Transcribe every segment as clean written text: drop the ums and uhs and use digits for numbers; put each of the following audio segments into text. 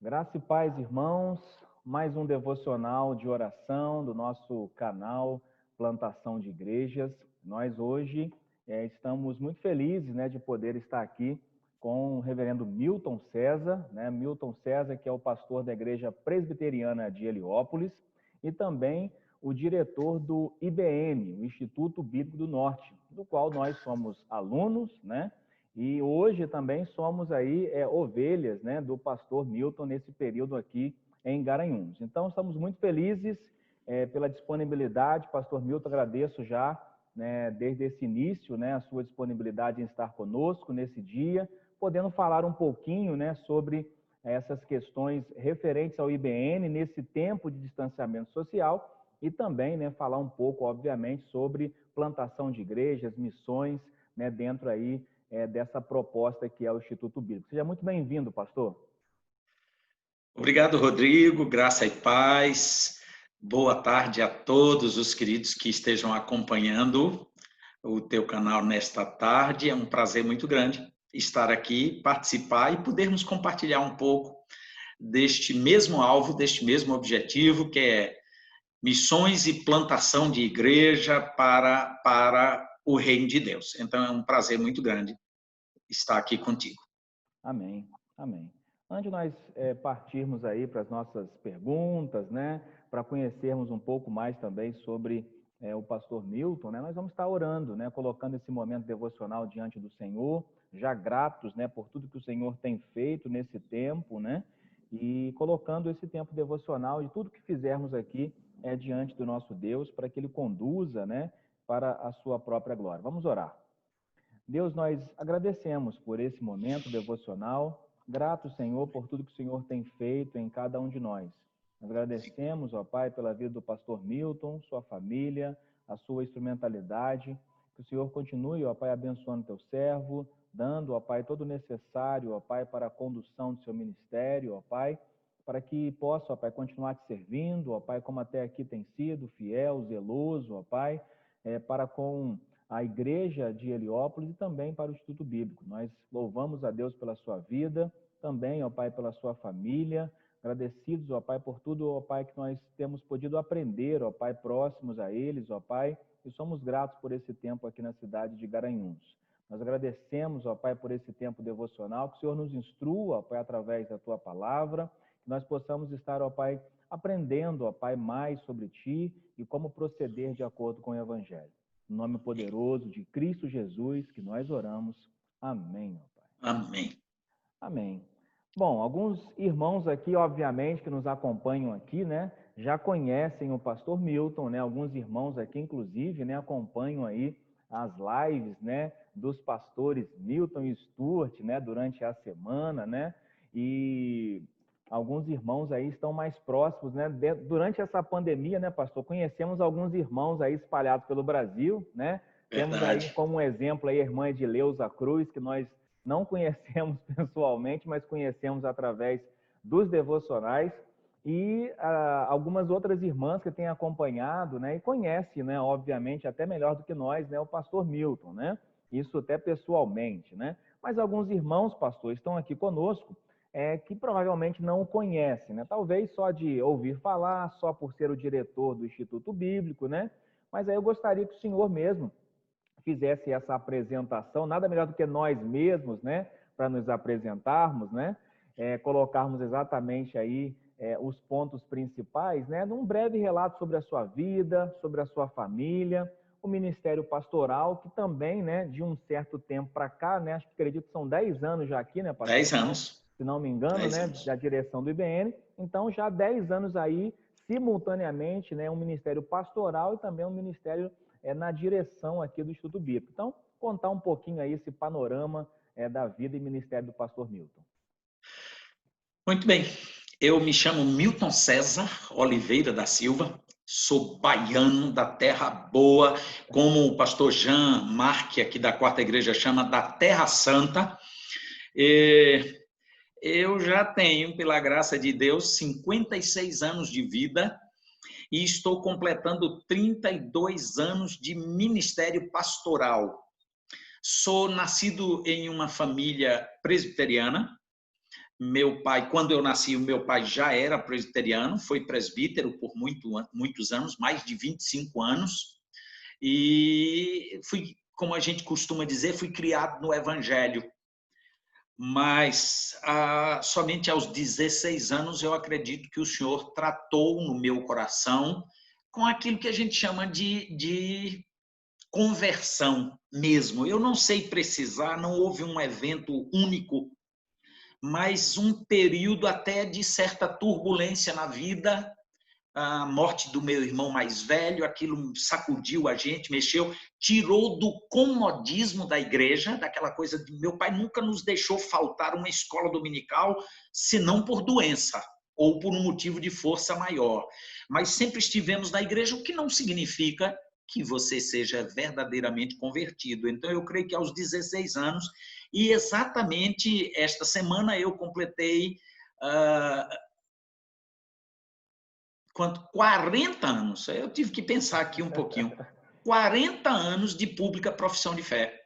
Graça e paz, irmãos. Mais um devocional de oração do nosso canal Plantação de Igrejas. Nós hoje estamos muito felizes, de poder estar aqui com o reverendo Milton César, Milton César, que é o pastor da Igreja Presbiteriana de Heliópolis, e também o diretor do IBN, o Instituto Bíblico do Norte, do qual nós somos alunos, E hoje também somos aí ovelhas, do pastor Milton nesse período aqui em Garanhuns. Então, estamos muito felizes pela disponibilidade. Pastor Milton, agradeço já, desde esse início, a sua disponibilidade em estar conosco nesse dia, podendo falar um pouquinho, sobre essas questões referentes ao IBN nesse tempo de distanciamento social e também, falar um pouco, obviamente, sobre plantação de igrejas, missões, dentro aí dessa proposta que é o Instituto Bíblico. Seja muito bem-vindo, pastor. Obrigado, Rodrigo. Graça e paz. Boa tarde a todos os queridos que estejam acompanhando o teu canal nesta tarde. É um prazer muito grande estar aqui, participar e podermos compartilhar um pouco deste mesmo alvo, deste mesmo objetivo, que é missões e plantação de igreja para o reino de Deus. Então, é um prazer muito grande estar aqui contigo. Amém, amém. Antes de nós partirmos aí para as nossas perguntas, para conhecermos um pouco mais também sobre o pastor Milton, nós vamos estar orando, colocando esse momento devocional diante do Senhor, já gratos, por tudo que o Senhor tem feito nesse tempo, e colocando esse tempo devocional e tudo que fizermos aqui diante do nosso Deus, para que Ele conduza, para a sua própria glória. Vamos orar. Deus, nós agradecemos por esse momento devocional, grato, Senhor, por tudo que o Senhor tem feito em cada um de nós. Nós agradecemos, ó Pai, pela vida do pastor Milton, sua família, a sua instrumentalidade, que o Senhor continue, ó Pai, abençoando teu servo, dando, ó Pai, todo o necessário, ó Pai, para a condução do seu ministério, ó Pai, para que possa, ó Pai, continuar te servindo, ó Pai, como até aqui tem sido, fiel, zeloso, ó Pai, para com a Igreja de Heliópolis e também para o Instituto Bíblico. Nós louvamos a Deus pela sua vida, também, ó Pai, pela sua família, agradecidos, ó Pai, por tudo, ó Pai, que nós temos podido aprender, ó Pai, próximos a eles, ó Pai, e somos gratos por esse tempo aqui na cidade de Garanhuns. Nós agradecemos, ó Pai, por esse tempo devocional, que o Senhor nos instrua, ó Pai, através da Tua palavra, que nós possamos estar, ó Pai, aprendendo, ó Pai, mais sobre Ti e como proceder de acordo com o Evangelho. No nome poderoso de Cristo Jesus, que nós oramos. Amém, ó Pai. Amém. Amém. Bom, alguns irmãos aqui, obviamente, que nos acompanham aqui, já conhecem o pastor Milton, Alguns irmãos aqui, inclusive, acompanham aí as lives, dos pastores Milton e Stuart, durante a semana, E alguns irmãos aí estão mais próximos, Durante essa pandemia, pastor, conhecemos alguns irmãos aí espalhados pelo Brasil, Temos aí como exemplo aí a irmã Edileuza Cruz, que nós não conhecemos pessoalmente, mas conhecemos através dos devocionais, e algumas outras irmãs que têm acompanhado, e conhecem, obviamente, até melhor do que nós, o pastor Milton, Isso até pessoalmente, Mas alguns irmãos, pastor, estão aqui conosco, que provavelmente não o conhecem, Talvez só de ouvir falar, só por ser o diretor do Instituto Bíblico, Mas aí eu gostaria que o senhor mesmo fizesse essa apresentação, nada melhor do que nós mesmos, para nos apresentarmos, colocarmos exatamente aí os pontos principais, num breve relato sobre a sua vida, sobre a sua família, o ministério pastoral, que também, de um certo tempo para cá, acho que acredito que são 10 anos já aqui, pastor? 10 anos. Se não me engano, da direção do IBN. Então, já 10 anos aí, simultaneamente, um ministério pastoral e também um ministério na direção aqui do Instituto Bíblico. Então, contar um pouquinho aí esse panorama da vida e ministério do pastor Milton. Muito bem. Eu me chamo Milton César Oliveira da Silva, sou baiano da Terra Boa, como o pastor Jean Marque, aqui da Quarta Igreja, chama da Terra Santa. Eu já tenho, pela graça de Deus, 56 anos de vida e estou completando 32 anos de ministério pastoral. Sou nascido em uma família presbiteriana, Meu pai, quando eu nasci, o meu pai já era presbiteriano, foi presbítero por muitos anos, mais de 25 anos, e fui, como a gente costuma dizer, fui criado no Evangelho. Mas somente aos 16 anos eu acredito que o Senhor tratou no meu coração com aquilo que a gente chama de conversão mesmo. Eu não sei precisar, não houve um evento único, mas um período até de certa turbulência na vida, a morte do meu irmão mais velho, aquilo sacudiu a gente, mexeu, tirou do comodismo da igreja, daquela coisa de meu pai nunca nos deixou faltar uma escola dominical, senão por doença ou por um motivo de força maior. Mas sempre estivemos na igreja, o que não significa que você seja verdadeiramente convertido. Então, eu creio que aos 16 anos, e exatamente esta semana eu completei 40 anos, eu tive que pensar aqui um pouquinho, 40 anos de pública profissão de fé.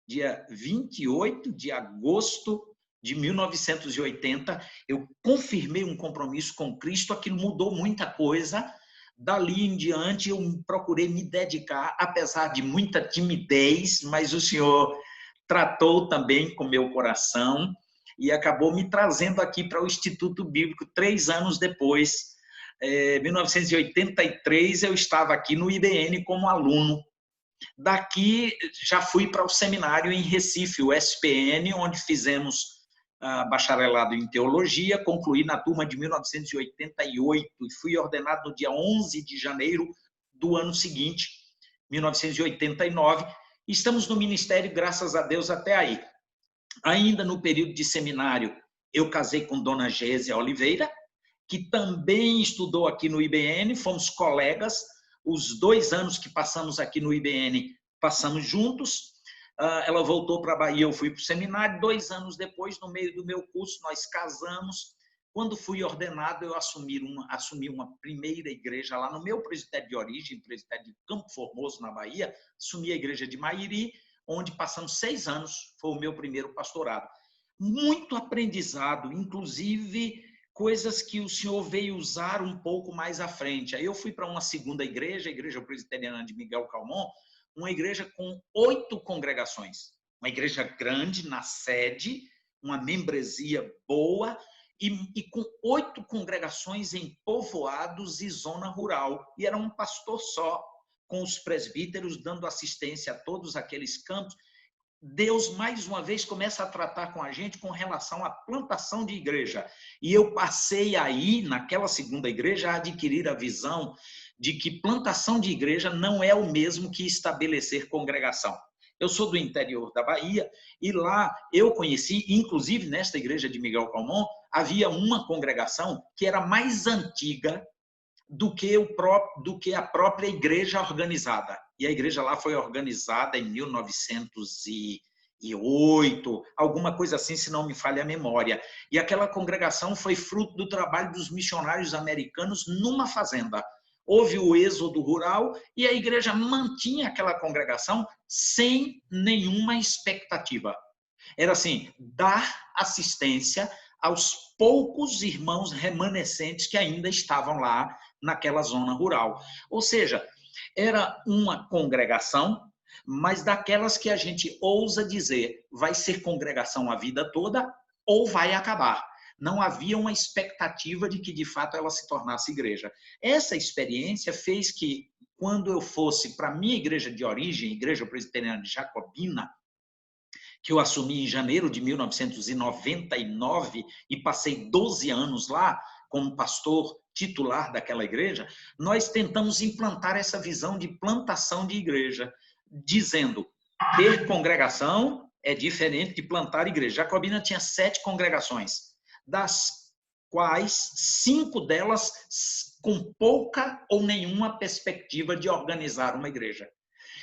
Dia 28 de agosto de 1980, eu confirmei um compromisso com Cristo, aquilo mudou muita coisa. Dali em diante, eu procurei me dedicar, apesar de muita timidez, mas o Senhor tratou também com meu coração e acabou me trazendo aqui para o Instituto Bíblico 3 anos depois. Em 1983, eu estava aqui no IBN como aluno. Daqui, já fui para o seminário em Recife, o SPN, onde fizemos bacharelado em teologia, concluí na turma de 1988 e fui ordenado no dia 11 de janeiro do ano seguinte, 1989. Estamos no ministério, graças a Deus, até aí. Ainda no período de seminário, eu casei com Dona Gésia Oliveira, que também estudou aqui no IBN, fomos colegas, os 2 anos que passamos aqui no IBN, passamos juntos. Ela voltou para a Bahia, eu fui para o seminário. 2 anos depois, no meio do meu curso, nós casamos. Quando fui ordenado, eu assumi uma primeira igreja lá no meu presbitério de origem, presbitério de Campo Formoso, na Bahia. Assumi a igreja de Mairi, onde passamos 6 anos, foi o meu primeiro pastorado. Muito aprendizado, inclusive coisas que o Senhor veio usar um pouco mais à frente. Aí eu fui para uma segunda igreja, a Igreja Presbiteriana de Miguel Calmon, uma igreja com 8 congregações. Uma igreja grande na sede, uma membresia boa e com 8 congregações em povoados e zona rural. E era um pastor só, com os presbíteros dando assistência a todos aqueles campos. Deus, mais uma vez, começa a tratar com a gente com relação à plantação de igreja. E eu passei aí, naquela segunda igreja, a adquirir a visão de que plantação de igreja não é o mesmo que estabelecer congregação. Eu sou do interior da Bahia e lá eu conheci, inclusive nesta igreja de Miguel Calmon, havia uma congregação que era mais antiga do que a própria igreja organizada. E a igreja lá foi organizada em 1908, alguma coisa assim, se não me falha a memória. E aquela congregação foi fruto do trabalho dos missionários americanos numa fazenda. Houve o êxodo rural e a igreja mantinha aquela congregação sem nenhuma expectativa. Era assim, dar assistência aos poucos irmãos remanescentes que ainda estavam lá naquela zona rural. Ou seja, era uma congregação, mas daquelas que a gente ousa dizer vai ser congregação a vida toda ou vai acabar. Não havia uma expectativa de que, de fato, ela se tornasse igreja. Essa experiência fez que, quando eu fosse para a minha igreja de origem, Igreja Presbiteriana de Jacobina, que eu assumi em janeiro de 1999 e passei 12 anos lá como pastor titular daquela igreja, nós tentamos implantar essa visão de plantação de igreja, dizendo ter congregação é diferente de plantar igreja. Jacobina tinha 7 congregações, das quais 5 delas com pouca ou nenhuma perspectiva de organizar uma igreja.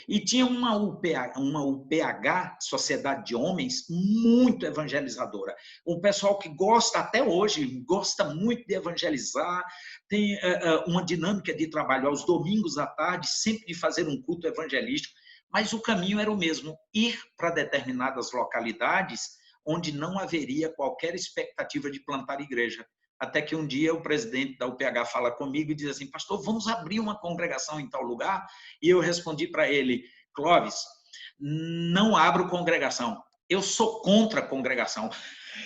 E tinha uma UPH, Sociedade de Homens, muito evangelizadora. O pessoal que gosta, até hoje, gosta muito de evangelizar, tem uma dinâmica de trabalho aos domingos à tarde, sempre de fazer um culto evangelístico, mas o caminho era o mesmo, ir para determinadas localidades onde não haveria qualquer expectativa de plantar igreja. Até que um dia o presidente da UPH fala comigo e diz assim: pastor, vamos abrir uma congregação em tal lugar? E eu respondi para ele: Clóvis, não abro congregação. Eu sou contra a congregação.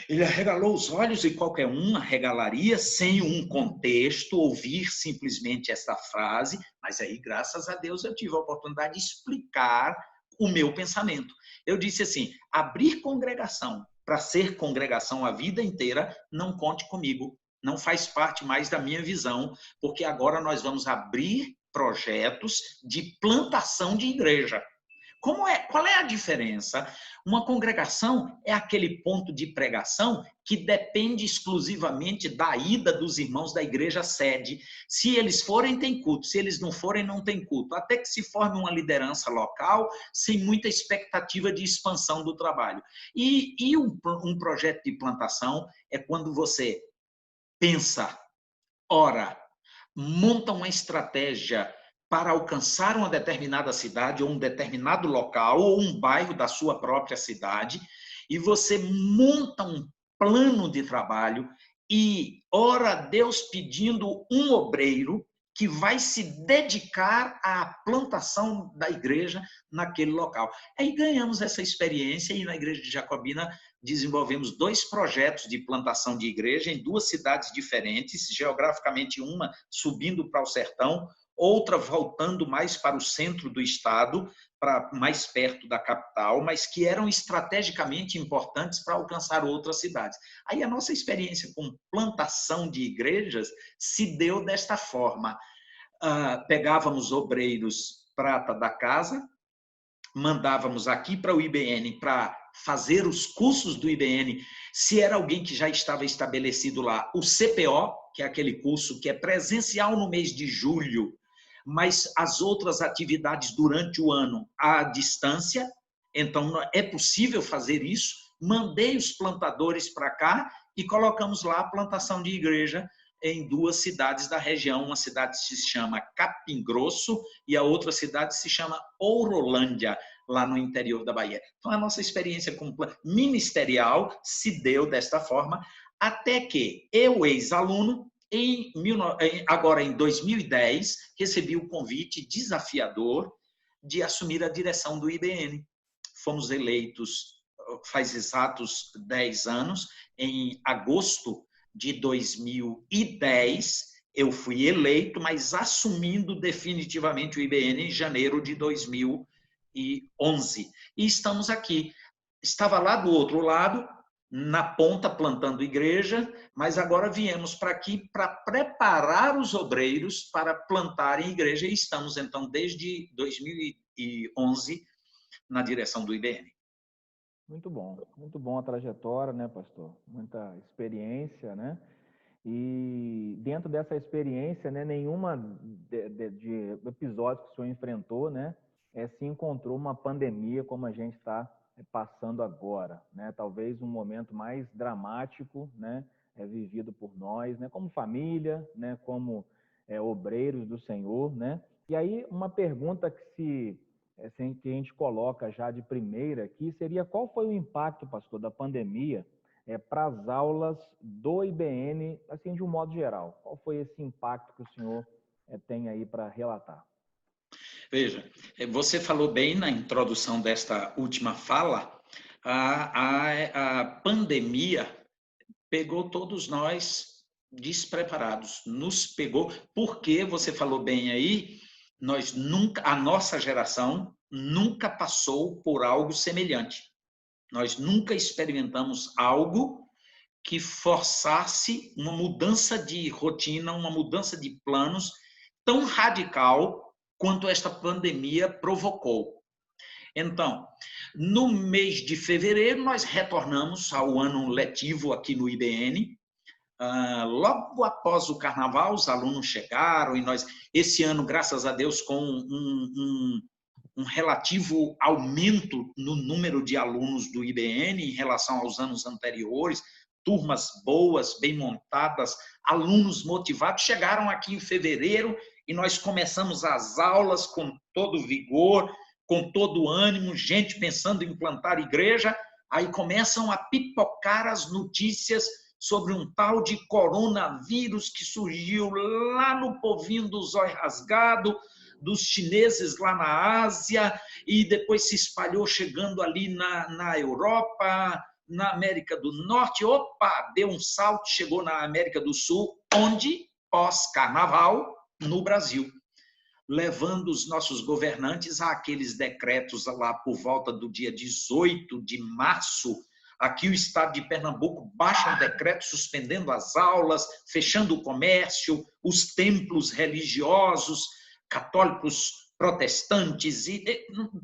Ele arregalou os olhos e qualquer um arregalaria sem um contexto, ouvir simplesmente essa frase, mas aí, graças a Deus, eu tive a oportunidade de explicar o meu pensamento. Eu disse assim: abrir congregação para ser congregação a vida inteira, não conte comigo, não faz parte mais da minha visão, porque agora nós vamos abrir projetos de plantação de igreja. Qual é a diferença? Uma congregação é aquele ponto de pregação que depende exclusivamente da ida dos irmãos da igreja sede. Se eles forem, tem culto. Se eles não forem, não tem culto. Até que se forme uma liderança local, sem muita expectativa de expansão do trabalho. E um projeto de plantação é quando você pensa, ora, monta uma estratégia para alcançar uma determinada cidade ou um determinado local ou um bairro da sua própria cidade, e você monta um plano de trabalho e ora a Deus pedindo um obreiro que vai se dedicar à plantação da igreja naquele local. Aí ganhamos essa experiência e na Igreja de Jacobina desenvolvemos 2 projetos de plantação de igreja em 2 cidades diferentes, geograficamente uma subindo para o sertão, outra voltando mais para o centro do estado, para mais perto da capital, mas que eram estrategicamente importantes para alcançar outras cidades. Aí a nossa experiência com plantação de igrejas se deu desta forma. Pegávamos obreiros prata da casa, mandávamos aqui para o IBN para fazer os cursos do IBN, se era alguém que já estava estabelecido lá, o CPO, que é aquele curso que é presencial no mês de julho, mas as outras atividades durante o ano à distância, então é possível fazer isso. Mandei os plantadores para cá e colocamos lá a plantação de igreja em 2 cidades da região. Uma cidade se chama Capim Grosso e a outra cidade se chama Ourolândia, lá no interior da Bahia. Então, a nossa experiência ministerial se deu desta forma, até que eu, ex-aluno, agora em 2010, recebi o convite desafiador de assumir a direção do IBN. Fomos eleitos faz exatos 10 anos, em agosto de 2010, eu fui eleito, mas assumindo definitivamente o IBN em janeiro de 2011. E estamos aqui. Estava lá do outro lado, na ponta, plantando igreja, mas agora viemos para aqui para preparar os obreiros para plantarem igreja e estamos, então, desde 2011, na direção do IBN. Muito bom a trajetória, né, pastor? Muita experiência, né? E dentro dessa experiência, né, nenhuma de episódios que o senhor enfrentou, né, se encontrou uma pandemia como a gente está passando agora, né? Talvez um momento mais dramático, né, vivido por nós, né, como família, né, como obreiros do Senhor, né? E aí uma pergunta que que a gente coloca já de primeira aqui seria: qual foi o impacto, pastor, da pandemia para as aulas do IBN, assim, de um modo geral? Qual foi esse impacto que o senhor tem aí para relatar? Veja, você falou bem na introdução desta última fala, a pandemia pegou todos nós despreparados, nos pegou, porque você falou bem aí, a nossa geração nunca passou por algo semelhante. Nós nunca experimentamos algo que forçasse uma mudança de rotina, uma mudança de planos tão radical quanto esta pandemia provocou. Então, no mês de fevereiro, nós retornamos ao ano letivo aqui no IBN. Logo após o carnaval, os alunos chegaram e nós, esse ano, graças a Deus, com um relativo aumento no número de alunos do IBN em relação aos anos anteriores, turmas boas, bem montadas, alunos motivados, chegaram aqui em fevereiro e nós começamos as aulas com todo vigor, com todo ânimo, gente pensando em plantar igreja, Aí começam a pipocar as notícias sobre um tal de coronavírus que surgiu lá no povinho do zóio rasgado, dos chineses lá na Ásia, e depois se espalhou chegando ali na Europa, na América do Norte. Opa, deu um salto, chegou na América do Sul, onde, pós-carnaval, no Brasil, levando os nossos governantes àqueles decretos lá por volta do dia 18 de março. Aqui o estado de Pernambuco baixa um decreto suspendendo as aulas, fechando o comércio, os templos religiosos, católicos, protestantes, e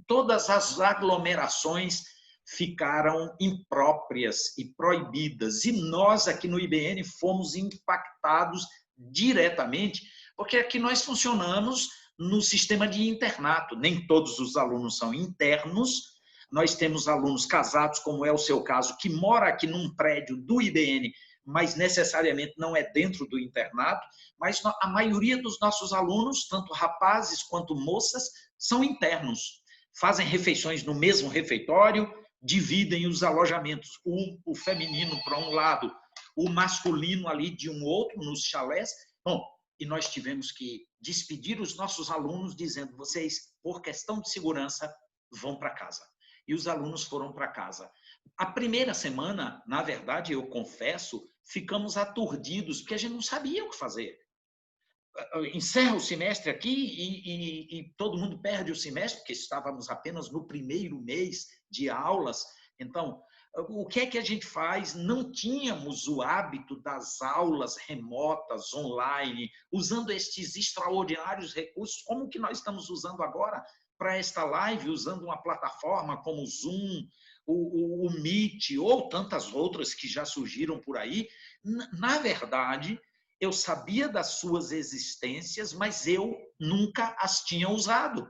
todas as aglomerações ficaram impróprias e proibidas. E nós aqui no IBN fomos impactados diretamente, porque aqui nós funcionamos no sistema de internato. Nem todos os alunos são internos. Nós temos alunos casados, como é o seu caso, que mora aqui num prédio do IBN, mas necessariamente não é dentro do internato. Mas a maioria dos nossos alunos, tanto rapazes quanto moças, são internos. Fazem refeições no mesmo refeitório, dividem os alojamentos, o feminino para um lado, o masculino ali de um outro, nos chalés. Bom, e nós tivemos que despedir os nossos alunos dizendo: vocês, por questão de segurança, vão para casa. E os alunos foram para casa. A primeira semana, na verdade, eu confesso, ficamos aturdidos, porque a gente não sabia o que fazer. Encerra o semestre aqui e todo mundo perde o semestre, porque estávamos apenas no primeiro mês de aulas. Então, o que é que a gente faz? Não tínhamos o hábito das aulas remotas, online, usando estes extraordinários recursos, como que nós estamos usando agora para esta live, usando uma plataforma como o Zoom, o Meet, ou tantas outras que já surgiram por aí. Na verdade, eu sabia das suas existências, mas eu nunca as tinha usado.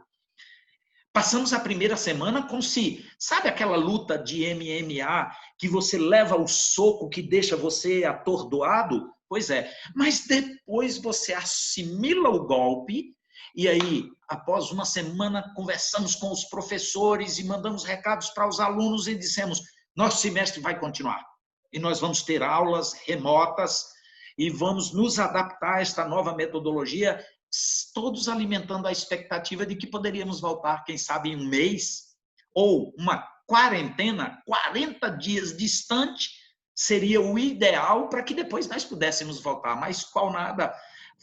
Passamos a primeira semana como se, sabe aquela luta de MMA que você leva o soco que deixa você atordoado? Pois é, mas depois você assimila o golpe e aí, após uma semana, conversamos com os professores e mandamos recados para os alunos e dissemos: nosso semestre vai continuar e nós vamos ter aulas remotas e vamos nos adaptar a esta nova metodologia, todos alimentando a expectativa de que poderíamos voltar, quem sabe, em um mês, ou uma quarentena, 40 dias distante, seria o ideal para que depois nós pudéssemos voltar. Mas qual nada,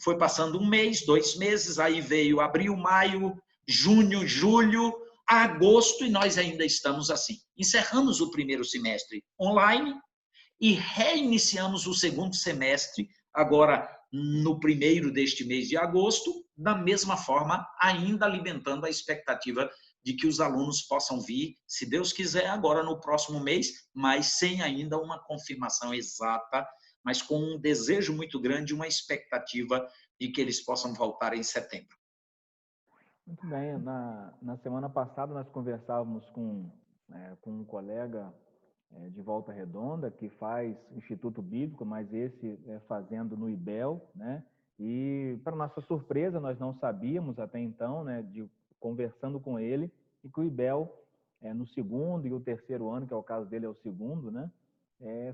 foi passando um mês, 2 meses, aí veio abril, maio, junho, julho, agosto, e nós ainda estamos assim. Encerramos o primeiro semestre online e reiniciamos o segundo semestre, agora no primeiro deste mês de agosto, da mesma forma, ainda alimentando a expectativa de que os alunos possam vir, se Deus quiser, agora no próximo mês, mas sem ainda uma confirmação exata, mas com um desejo muito grande, uma expectativa de que eles possam voltar em setembro. Muito bem. Na semana passada, nós conversávamos com um colega de Volta Redonda, que faz Instituto Bíblico, mas esse fazendo no IBEL, né? E, para nossa surpresa, nós não sabíamos até então, né, conversando com ele, e que o IBEL, no segundo e o terceiro ano, que é o caso dele, é o segundo, né,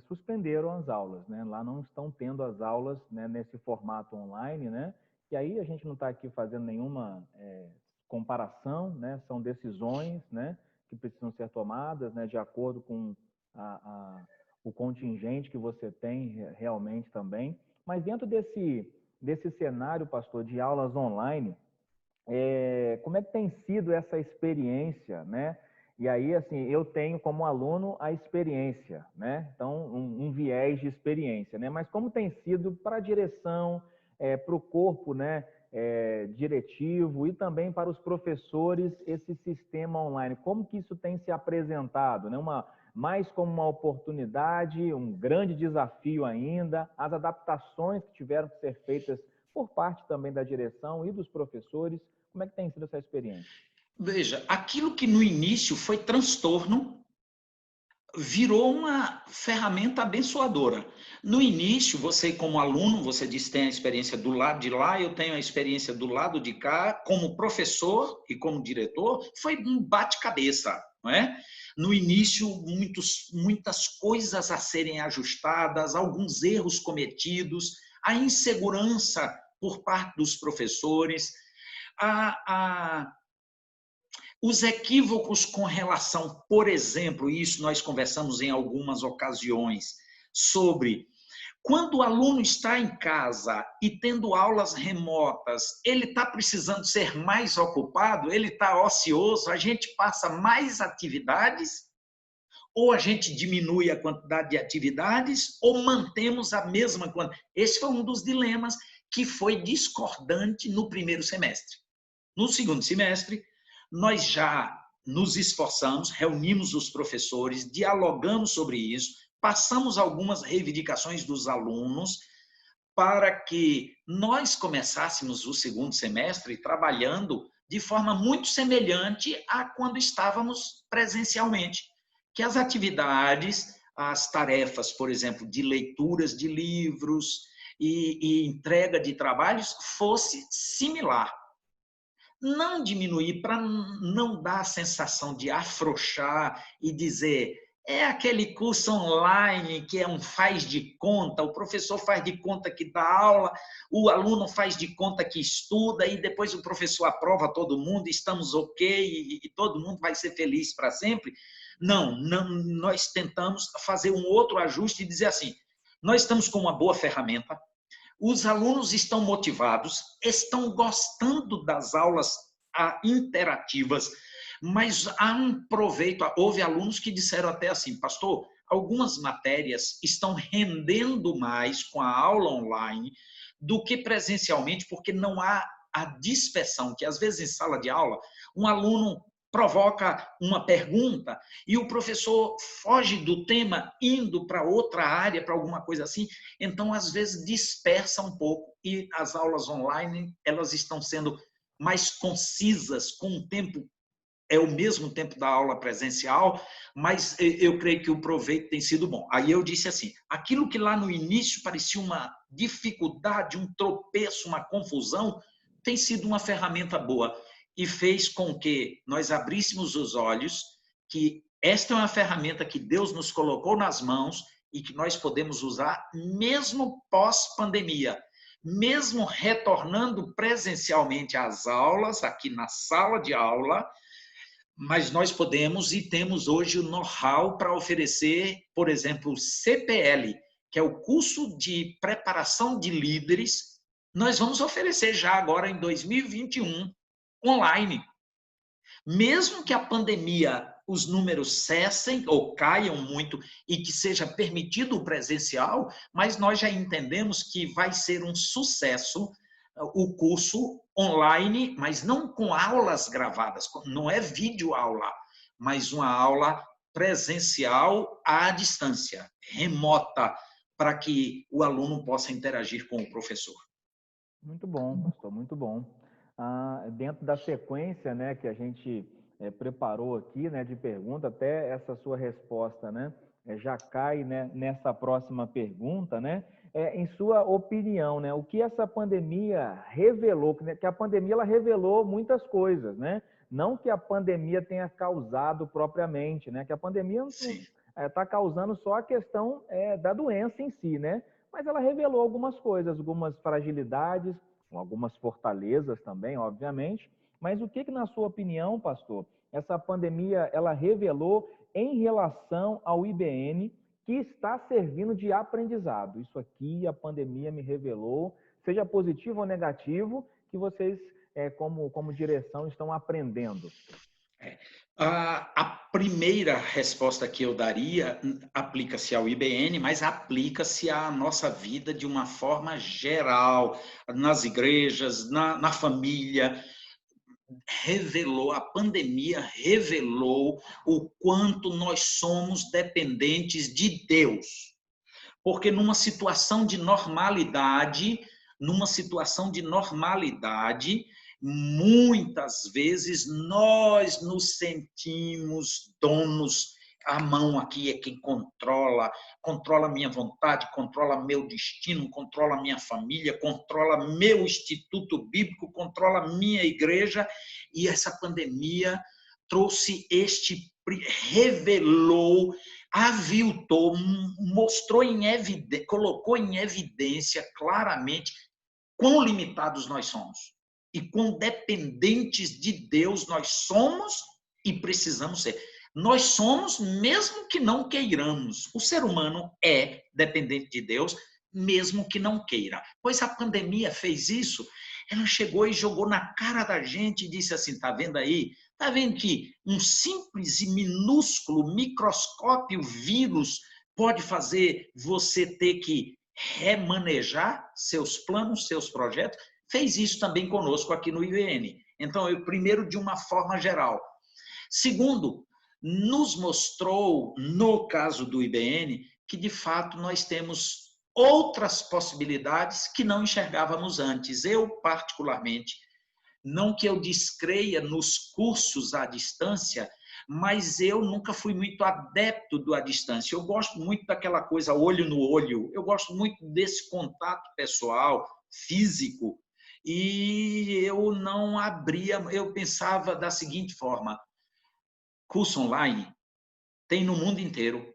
suspenderam as aulas, né? Lá não estão tendo as aulas, né, nesse formato online, né? E aí a gente não está aqui fazendo nenhuma comparação, né? São decisões, né, que precisam ser tomadas, né, de acordo com o contingente que você tem realmente também. Mas dentro desse cenário, pastor, de aulas online, como é que tem sido essa experiência, né? E aí, assim, eu tenho como aluno a experiência, né? Então, um viés de experiência, né? Mas como tem sido para a direção, para o corpo, né, diretivo e também para os professores esse sistema online? Como que isso tem se apresentado, né? Mais como uma oportunidade, um grande desafio ainda, as adaptações que tiveram que ser feitas por parte também da direção e dos professores. Como é que tem sido essa experiência? Veja, aquilo que no início foi transtorno, virou uma ferramenta abençoadora. No início, você como aluno, você disse que tem a experiência do lado de lá, eu tenho a experiência do lado de cá, como professor e como diretor, foi um bate-cabeça. não é? No início, muitas coisas a serem ajustadas, alguns erros cometidos, a insegurança por parte dos professores, os equívocos com relação, por exemplo, isso nós conversamos em algumas ocasiões, sobre quando o aluno está em casa e tendo aulas remotas, ele está precisando ser mais ocupado, ele está ocioso, a gente passa mais atividades, ou a gente diminui a quantidade de atividades, ou mantemos a mesma quantidade. Esse foi um dos dilemas que foi discordante no primeiro semestre. No segundo semestre, nós já nos esforçamos, reunimos os professores, dialogamos sobre isso, passamos algumas reivindicações dos alunos para que nós começássemos o segundo semestre trabalhando de forma muito semelhante a quando estávamos presencialmente. Que as atividades, as tarefas, por exemplo, de leituras de livros e entrega de trabalhos fosse similar. Não diminuir para não dar a sensação de afrouxar e dizer é aquele curso online que é um faz de conta, o professor faz de conta que dá aula, o aluno faz de conta que estuda e depois o professor aprova todo mundo, estamos ok e todo mundo vai ser feliz para sempre. Não, nós tentamos fazer um outro ajuste e dizer assim, nós estamos com uma boa ferramenta, os alunos estão motivados, estão gostando das aulas interativas, mas há um proveito. Houve alunos que disseram até assim, pastor, algumas matérias estão rendendo mais com a aula online do que presencialmente, porque não há a dispersão, que às vezes em sala de aula, um aluno provoca uma pergunta e o professor foge do tema indo para outra área, para alguma coisa assim, então às vezes dispersa um pouco e as aulas online, elas estão sendo mais concisas, com um tempo, é o mesmo tempo da aula presencial, mas eu creio que o proveito tem sido bom. Aí eu disse assim, aquilo que lá no início parecia uma dificuldade, um tropeço, uma confusão, tem sido uma ferramenta boa e fez com que nós abríssemos os olhos que esta é uma ferramenta que Deus nos colocou nas mãos e que nós podemos usar mesmo pós-pandemia, mesmo retornando presencialmente às aulas, aqui na sala de aula, mas nós podemos e temos hoje o know-how para oferecer, por exemplo, o CPL, que é o curso de preparação de líderes, nós vamos oferecer já agora em 2021, online. Mesmo que a pandemia, os números cessem ou caiam muito e que seja permitido o presencial, mas nós já entendemos que vai ser um sucesso o curso online, mas não com aulas gravadas, não é vídeo aula, mas uma aula presencial à distância, remota, para que o aluno possa interagir com o professor. Muito bom, pastor, muito bom. Dentro da sequência, né, que a gente preparou aqui, né, de pergunta, até essa sua resposta, né, já cai, né, nessa próxima pergunta, né, em sua opinião, né, o que essa pandemia revelou, que a pandemia ela revelou muitas coisas, né, não que a pandemia tenha causado propriamente, né, que a pandemia está causando só a questão da doença em si, né, mas ela revelou algumas coisas, algumas fragilidades, algumas fortalezas também, obviamente. Mas o que na sua opinião, pastor, essa pandemia ela revelou em relação ao IBN que está servindo de aprendizado? Isso aqui a pandemia me revelou, seja positivo ou negativo, que vocês, como direção, estão aprendendo. A primeira resposta que eu daria aplica-se ao IBN, mas aplica-se à nossa vida de uma forma geral, nas igrejas, na família. A pandemia revelou o quanto nós somos dependentes de Deus. Porque numa situação de normalidade, muitas vezes nós nos sentimos donos. A mão aqui é quem controla minha vontade, controla meu destino, controla minha família, controla meu instituto bíblico, controla minha igreja. E essa pandemia trouxe este revelou, aviltou, mostrou em evidência, colocou em evidência claramente quão limitados nós somos e quão dependentes de Deus nós somos e precisamos ser. Nós somos, mesmo que não queiramos. O ser humano é dependente de Deus, mesmo que não queira. Pois a pandemia fez isso. Ela chegou e jogou na cara da gente e disse assim, tá vendo aí? Tá vendo que um simples e minúsculo microscópio vírus pode fazer você ter que remanejar seus planos, seus projetos? Fez isso também conosco aqui no IBN. Então, eu primeiro de uma forma geral. Segundo, nos mostrou, no caso do IBN, que de fato nós temos outras possibilidades que não enxergávamos antes. Eu, particularmente, não que eu descreia nos cursos à distância, mas eu nunca fui muito adepto do à distância. Eu gosto muito daquela coisa olho no olho, eu gosto muito desse contato pessoal, físico, e eu não abria, eu pensava da seguinte forma, curso online tem no mundo inteiro,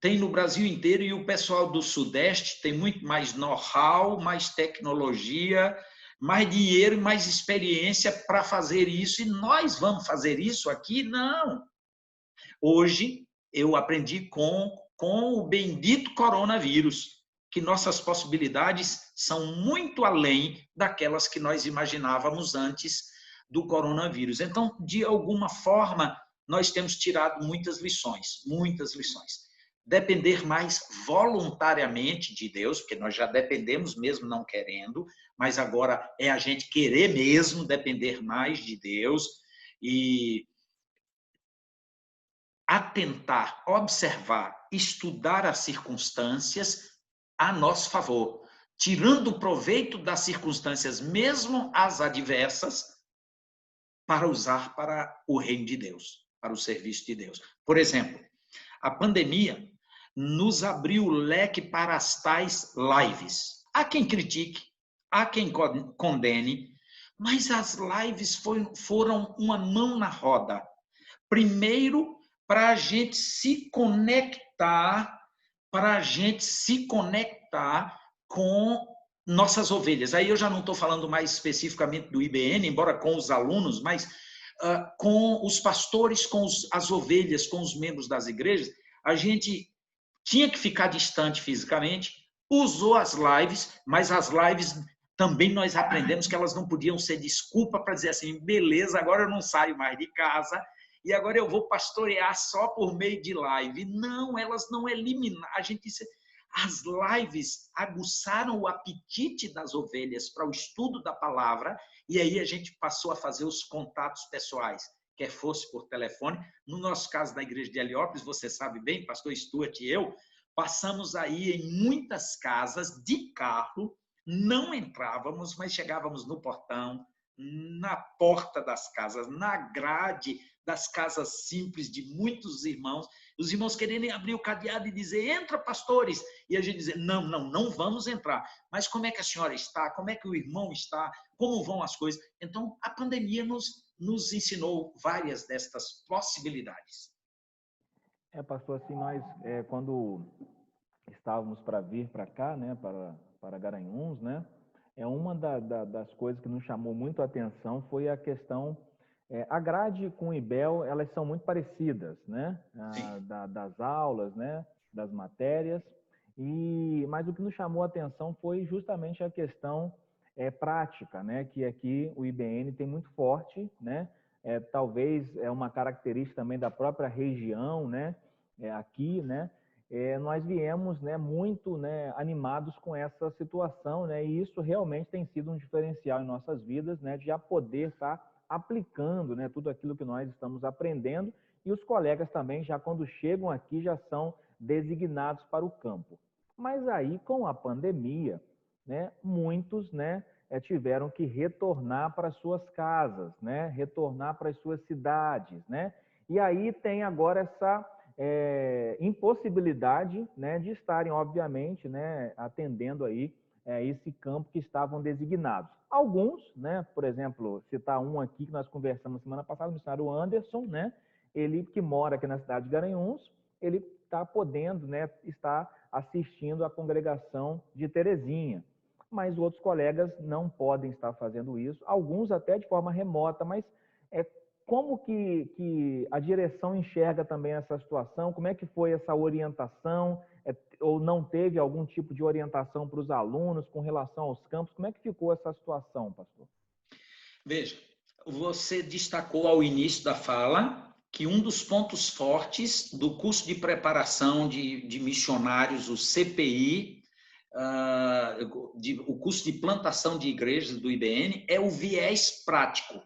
tem no Brasil inteiro, e o pessoal do Sudeste tem muito mais know-how, mais tecnologia, mais dinheiro e mais experiência para fazer isso, e nós vamos fazer isso aqui? Não. Hoje, eu aprendi com o bendito coronavírus, que nossas possibilidades são muito além daquelas que nós imaginávamos antes do coronavírus. Então, de alguma forma, nós temos tirado muitas lições, muitas lições. Depender mais voluntariamente de Deus, porque nós já dependemos mesmo não querendo, mas agora é a gente querer mesmo depender mais de Deus e atentar, observar, estudar as circunstâncias a nosso favor, tirando proveito das circunstâncias, mesmo as adversas, para usar para o reino de Deus, para o serviço de Deus. Por exemplo, a pandemia nos abriu o leque para as tais lives. Há quem critique, há quem condene, mas as lives foram uma mão na roda. Primeiro, para a gente se conectar, com nossas ovelhas. Aí eu já não estou falando mais especificamente do IBN, embora com os alunos, mas com os pastores, com as ovelhas, com os membros das igrejas. A gente tinha que ficar distante fisicamente, usou as lives, mas as lives também nós aprendemos que elas não podiam ser desculpa para dizer assim, beleza, agora eu não saio mais de casa e agora eu vou pastorear só por meio de live. Não, elas não eliminaram. A gente disse, as lives aguçaram o apetite das ovelhas para o estudo da palavra e aí a gente passou a fazer os contatos pessoais, quer fosse por telefone. No nosso caso, da igreja de Heliópolis, você sabe bem, pastor Stuart e eu, passamos aí em muitas casas de carro, não entrávamos, mas chegávamos no portão, na porta das casas, na grade das casas simples de muitos irmãos, os irmãos querendo abrir o cadeado e dizer, entra, pastores, e a gente dizer, não vamos entrar. Mas como é que a senhora está? Como é que o irmão está? Como vão as coisas? Então, a pandemia nos ensinou várias destas possibilidades. Pastor, assim, nós, quando estávamos para vir para cá, né, para Garanhuns, né, uma das coisas que nos chamou muito a atenção foi a questão, a grade com o IBEL, elas são muito parecidas, né, das aulas, né, das matérias, mas o que nos chamou a atenção foi justamente a questão prática, né, que aqui o IBN tem muito forte, né, talvez é uma característica também da própria região, né, aqui, né, nós viemos, né, muito, né, animados com essa situação, né, e isso realmente tem sido um diferencial em nossas vidas, né, de já poder estar aplicando, né, tudo aquilo que nós estamos aprendendo, e os colegas também, já quando chegam aqui, já são designados para o campo. Mas aí, com a pandemia, né, muitos, né, tiveram que retornar para suas casas, né, retornar para as suas cidades, né, e aí tem agora essa impossibilidade, né, de estarem, obviamente, né, atendendo aí esse campo que estavam designados. Alguns, né, por exemplo, citar um aqui que nós conversamos semana passada, o missionário Anderson, né, ele que mora aqui na cidade de Garanhuns, ele está podendo, né, estar assistindo a congregação de Terezinha. Mas outros colegas não podem estar fazendo isso, alguns até de forma remota, mas como que a direção enxerga também essa situação? Como é que foi essa orientação? Ou não teve algum tipo de orientação para os alunos com relação aos campos? Como é que ficou essa situação, pastor? Veja, você destacou ao início da fala que um dos pontos fortes do curso de preparação de missionários, o CPI, o curso de plantação de igrejas do IBN, é o viés prático.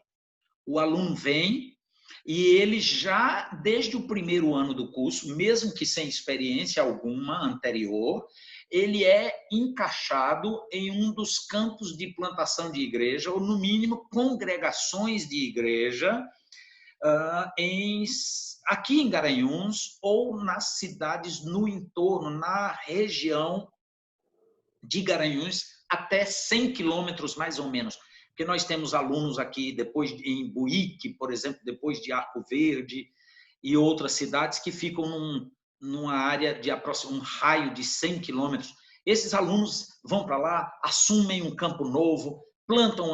O aluno vem e ele já, desde o primeiro ano do curso, mesmo que sem experiência alguma anterior, ele é encaixado em um dos campos de plantação de igreja, ou, no mínimo, congregações de igreja, aqui em Garanhuns ou nas cidades no entorno, na região de Garanhuns, até 100 quilômetros, mais ou menos. Porque nós temos alunos aqui, depois em Buíque, por exemplo, depois de Arco Verde, e outras cidades que ficam numa área de um raio de 100 quilômetros. Esses alunos vão para lá, assumem um campo novo, plantam,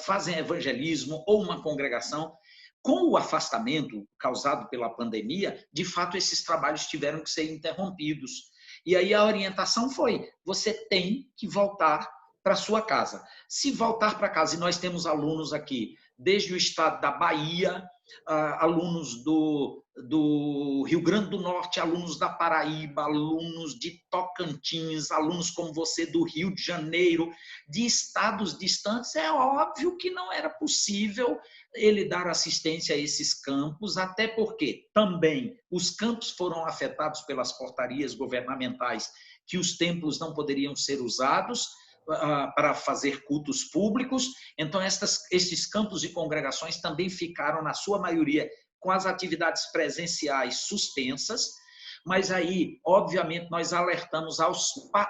fazem evangelismo ou uma congregação. Com o afastamento causado pela pandemia, de fato, esses trabalhos tiveram que ser interrompidos. E aí a orientação foi: você tem que voltar para sua casa. Se voltar para casa, e nós temos alunos aqui, desde o estado da Bahia, alunos do Rio Grande do Norte, alunos da Paraíba, alunos de Tocantins, alunos como você do Rio de Janeiro, de estados distantes, é óbvio que não era possível ele dar assistência a esses campos, até porque também os campos foram afetados pelas portarias governamentais que os templos não poderiam ser usados para fazer cultos públicos. Então, esses campos e congregações também ficaram, na sua maioria, com as atividades presenciais suspensas. Mas aí, obviamente, nós alertamos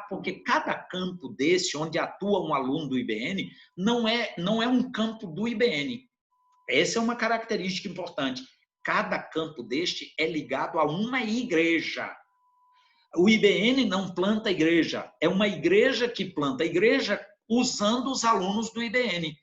porque cada campo desse, onde atua um aluno do IBN, não é um campo do IBN. Essa é uma característica importante. Cada campo deste é ligado a uma igreja. O IBN não planta igreja, é uma igreja que planta igreja usando os alunos do IBN.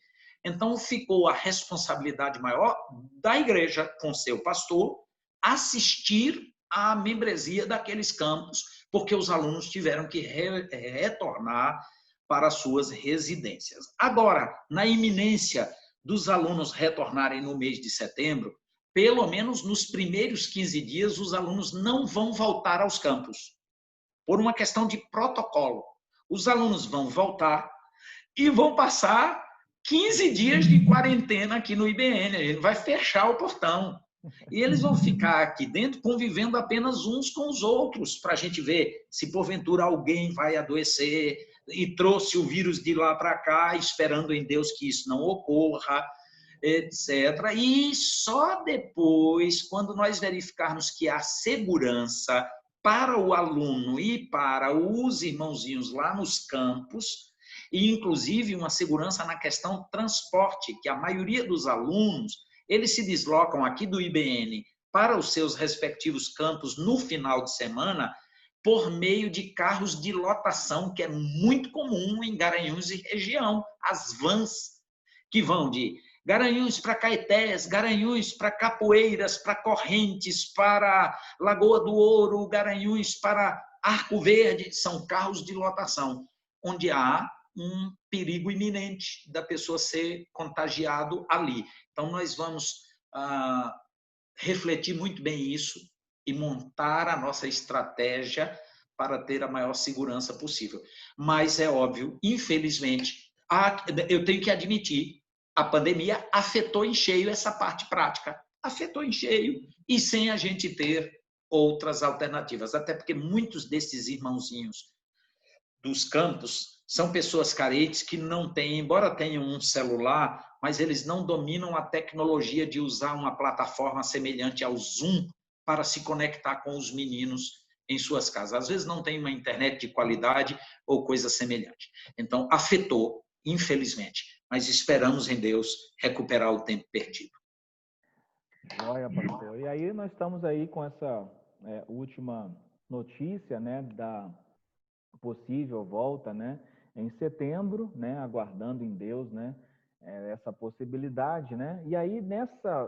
Então, ficou a responsabilidade maior da igreja, com seu pastor, assistir à membresia daqueles campos, porque os alunos tiveram que retornar para suas residências. Agora, na iminência dos alunos retornarem no mês de setembro, pelo menos nos primeiros 15 dias, os alunos não vão voltar aos campos, por uma questão de protocolo. Os alunos vão voltar e vão passar 15 dias de quarentena aqui no IBN. A gente vai fechar o portão. E eles vão ficar aqui dentro convivendo apenas uns com os outros, para a gente ver se porventura alguém vai adoecer e trouxe o vírus de lá para cá, esperando em Deus que isso não ocorra, etc. E só depois, quando nós verificarmos que há segurança para o aluno e para os irmãozinhos lá nos campos, e inclusive uma segurança na questão transporte, que a maioria dos alunos, eles se deslocam aqui do IBN para os seus respectivos campos no final de semana por meio de carros de lotação, que é muito comum em Garanhuns e região, as vans, que vão de Garanhuns para Caetés, Garanhuns para Capoeiras, para Correntes, para Lagoa do Ouro, Garanhuns para Arco Verde, são carros de lotação, onde há um perigo iminente da pessoa ser contagiado ali. Então, nós vamos refletir muito bem isso e montar a nossa estratégia para ter a maior segurança possível. Mas é óbvio, infelizmente, eu tenho que admitir, a pandemia afetou em cheio essa parte prática, afetou em cheio, e sem a gente ter outras alternativas, até porque muitos desses irmãozinhos dos campos são pessoas carentes que não têm, embora tenham um celular, mas eles não dominam a tecnologia de usar uma plataforma semelhante ao Zoom para se conectar com os meninos em suas casas. Às vezes não tem uma internet de qualidade ou coisa semelhante. Então, afetou, infelizmente, mas esperamos em Deus recuperar o tempo perdido. Joia, pastor. E aí nós estamos aí com essa última notícia, né, da possível volta, né, em setembro, né, aguardando em Deus, né, essa possibilidade, né. E aí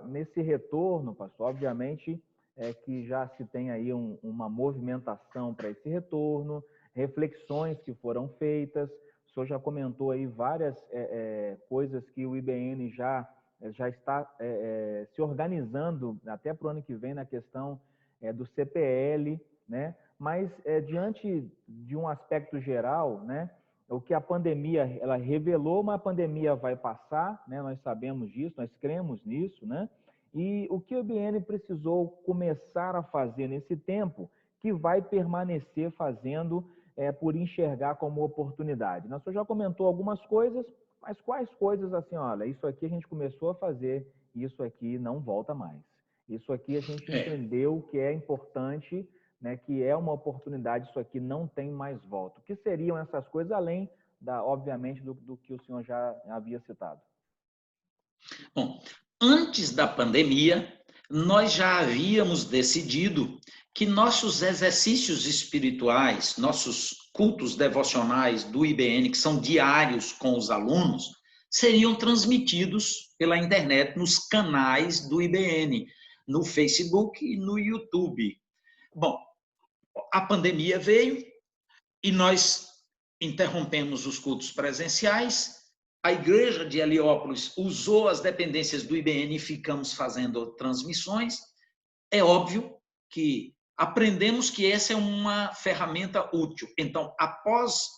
nesse retorno, pastor, obviamente que já se tem aí uma movimentação para esse retorno, reflexões que foram feitas. O senhor já comentou aí várias coisas que o IBN já está se organizando até para o ano que vem na questão do CPL, né? Mas diante de um aspecto geral, né? O que a pandemia ela revelou, mas a pandemia vai passar, né? Nós sabemos disso, nós cremos nisso, né? E o que o IBN precisou começar a fazer nesse tempo, que vai permanecer fazendo por enxergar como oportunidade. O senhor já comentou algumas coisas, mas quais coisas assim, olha, isso aqui a gente começou a fazer, isso aqui não volta mais. Isso aqui a gente É, entendeu que é importante, né, que é uma oportunidade, isso aqui não tem mais volta. O que seriam essas coisas, além, obviamente, do que o senhor já havia citado? bom, antes da pandemia, nós já havíamos decidido que nossos exercícios espirituais, nossos cultos devocionais do IBN, que são diários com os alunos, seriam transmitidos pela internet nos canais do IBN, no Facebook e no YouTube. Bom, a pandemia veio e nós interrompemos os cultos presenciais. A igreja de Heliópolis usou as dependências do IBN e ficamos fazendo transmissões. É óbvio que aprendemos que essa é uma ferramenta útil. Então, após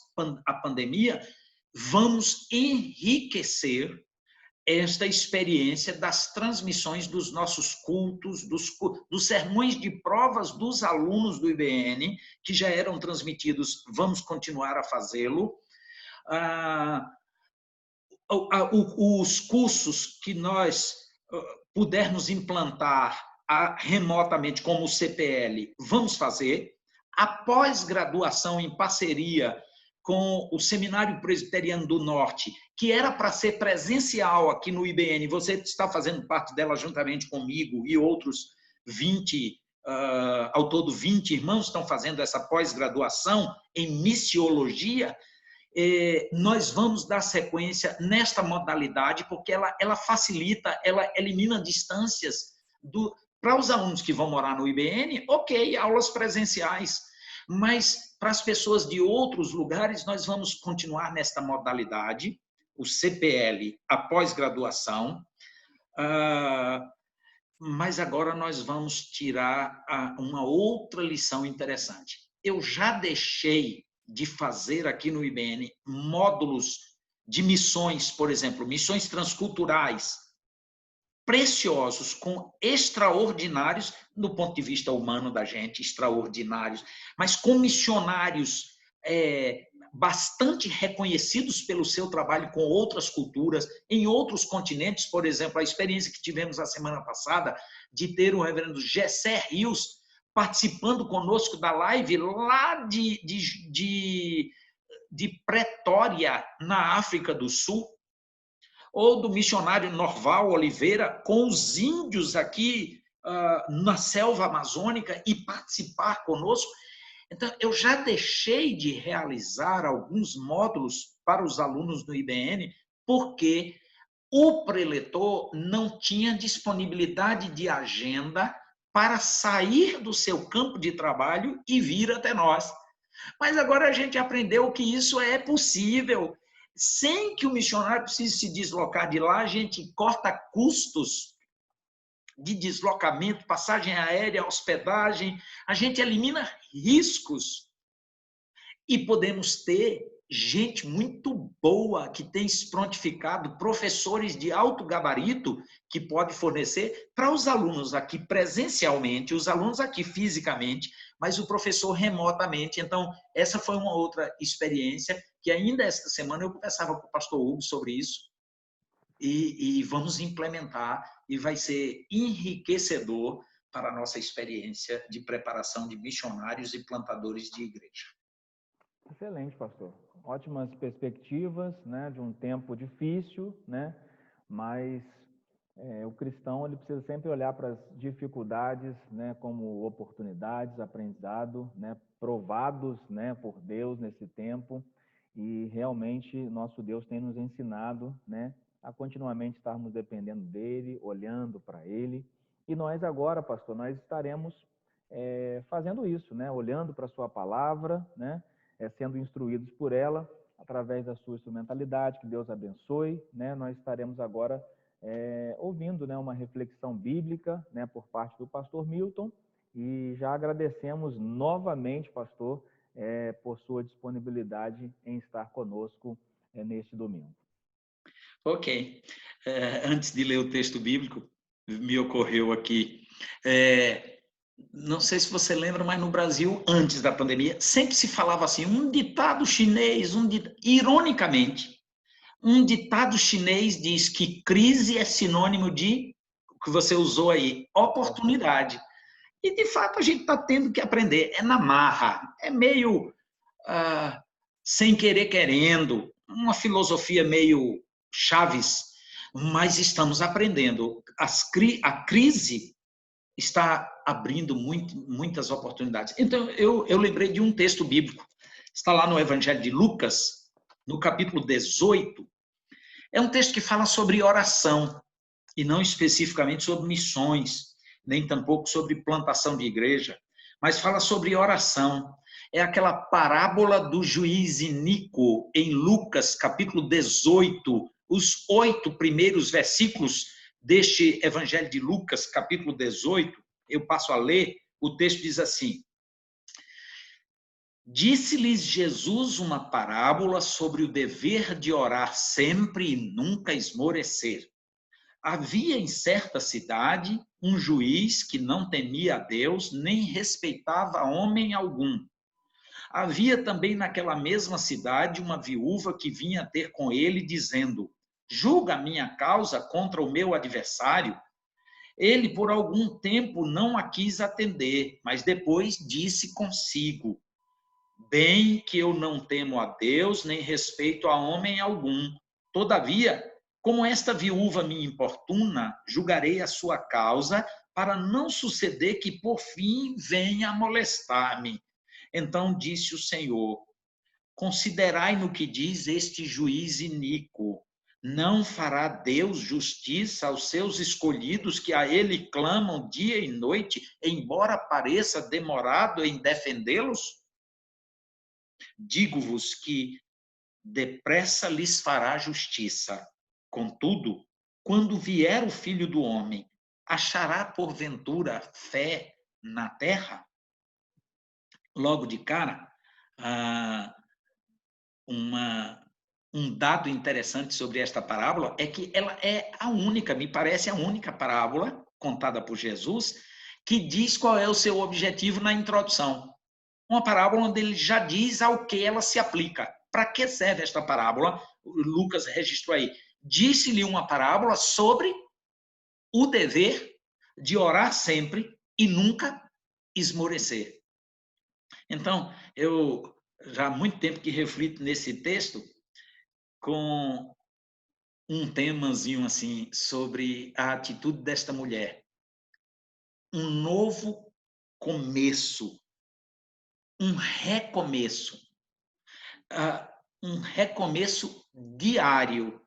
a pandemia, vamos enriquecer esta experiência das transmissões dos nossos cultos, dos sermões de provas dos alunos do IBN, que já eram transmitidos, vamos continuar a fazê-lo. Os cursos que nós pudermos implantar remotamente, como o CPL, vamos fazer. A pós-graduação em parceria com o Seminário Presbiteriano do Norte, que era para ser presencial aqui no IBN, você está fazendo parte dela juntamente comigo e outros 20, ao todo 20 irmãos estão fazendo essa pós-graduação em missiologia. Nós vamos dar sequência nesta modalidade, porque ela facilita, ela elimina distâncias para os alunos que vão morar no IBN, ok, aulas presenciais, mas para as pessoas de outros lugares, nós vamos continuar nesta modalidade, o CPL, a pós-graduação, mas agora nós vamos tirar uma outra lição interessante. Eu já deixei de fazer aqui no IBN módulos de missões, por exemplo, missões transculturais, preciosos, com extraordinários, do ponto de vista humano da gente, extraordinários, mas com missionários bastante reconhecidos pelo seu trabalho com outras culturas, em outros continentes. Por exemplo, a experiência que tivemos a semana passada de ter o reverendo Gessé Rios participando conosco da live lá de Pretória, na África do Sul, ou do missionário Norval Oliveira com os índios aqui na selva amazônica e participar conosco. Então, eu já deixei de realizar alguns módulos para os alunos do IBN porque o preletor não tinha disponibilidade de agenda para sair do seu campo de trabalho e vir até nós. Mas agora a gente aprendeu que isso é possível. Sem que o missionário precise se deslocar de lá, a gente corta custos de deslocamento, passagem aérea, hospedagem, a gente elimina riscos e podemos ter gente muito boa que tem se prontificado, professores de alto gabarito que pode fornecer para os alunos aqui presencialmente, os alunos aqui fisicamente, mas o professor remotamente. Então, essa foi uma outra experiência que ainda esta semana eu conversava com o pastor Hugo sobre isso e vamos implementar e vai ser enriquecedor para a nossa experiência de preparação de missionários e plantadores de igreja. Excelente, pastor. Ótimas perspectivas, né, de um tempo difícil, né, mas O cristão ele precisa sempre olhar para as dificuldades, né, como oportunidades, aprendizado, né, provados, né, por Deus nesse tempo, e realmente nosso Deus tem nos ensinado, né, a continuamente estarmos dependendo dele, olhando para ele. E nós agora, pastor, nós estaremos fazendo isso, né, olhando para a sua palavra, né, sendo instruídos por ela através da sua instrumentalidade. Que Deus abençoe, né. Nós estaremos agora ouvindo, né, uma reflexão bíblica, né, por parte do pastor Milton, e já agradecemos novamente, pastor, por sua disponibilidade em estar conosco neste domingo. Ok. Antes de ler o texto bíblico, me ocorreu aqui, não sei se você lembra, mas no Brasil, antes da pandemia, sempre se falava assim, um ditado chinês, ironicamente, um ditado chinês diz que crise é sinônimo de, o que você usou aí, oportunidade. E, de fato, a gente está tendo que aprender. É na marra, é meio sem querer querendo, uma filosofia meio Chaves, mas estamos aprendendo. A crise está abrindo muitas oportunidades. Então, eu lembrei de um texto bíblico, está lá no Evangelho de Lucas, no capítulo 18, é um texto que fala sobre oração, e não especificamente sobre missões, nem tampouco sobre plantação de igreja, mas fala sobre oração. É aquela parábola do juiz iníquo, em Lucas, capítulo 18, os 8 primeiros versículos deste Evangelho de Lucas, capítulo 18, eu passo a ler, o texto diz assim: Disse-lhes Jesus uma parábola sobre o dever de orar sempre e nunca esmorecer. Havia em certa cidade um juiz que não temia a Deus nem respeitava homem algum. Havia também naquela mesma cidade uma viúva que vinha ter com ele, dizendo: Julga a minha causa contra o meu adversário. Ele, por algum tempo, não a quis atender, mas depois disse consigo: Bem que eu não temo a Deus, nem respeito a homem algum. Todavia, como esta viúva me importuna, julgarei a sua causa, para não suceder que por fim venha a molestar-me. Então disse o Senhor: Considerai no que diz este juiz iníquo. Não fará Deus justiça aos seus escolhidos que a ele clamam dia e noite, embora pareça demorado em defendê-los? Digo-vos que depressa lhes fará justiça. Contudo, quando vier o Filho do Homem, achará porventura fé na terra? Logo de cara, um dado interessante sobre esta parábola é que ela é a única, me parece a única parábola contada por Jesus que diz qual é o seu objetivo na introdução. Uma parábola onde ele já diz ao que ela se aplica. Para que serve esta parábola? Lucas registrou aí. Disse-lhe uma parábola sobre o dever de orar sempre e nunca esmorecer. Então, eu já há muito tempo que reflito nesse texto com um temazinho assim sobre a atitude desta mulher. Um novo começo, um recomeço. Um recomeço diário,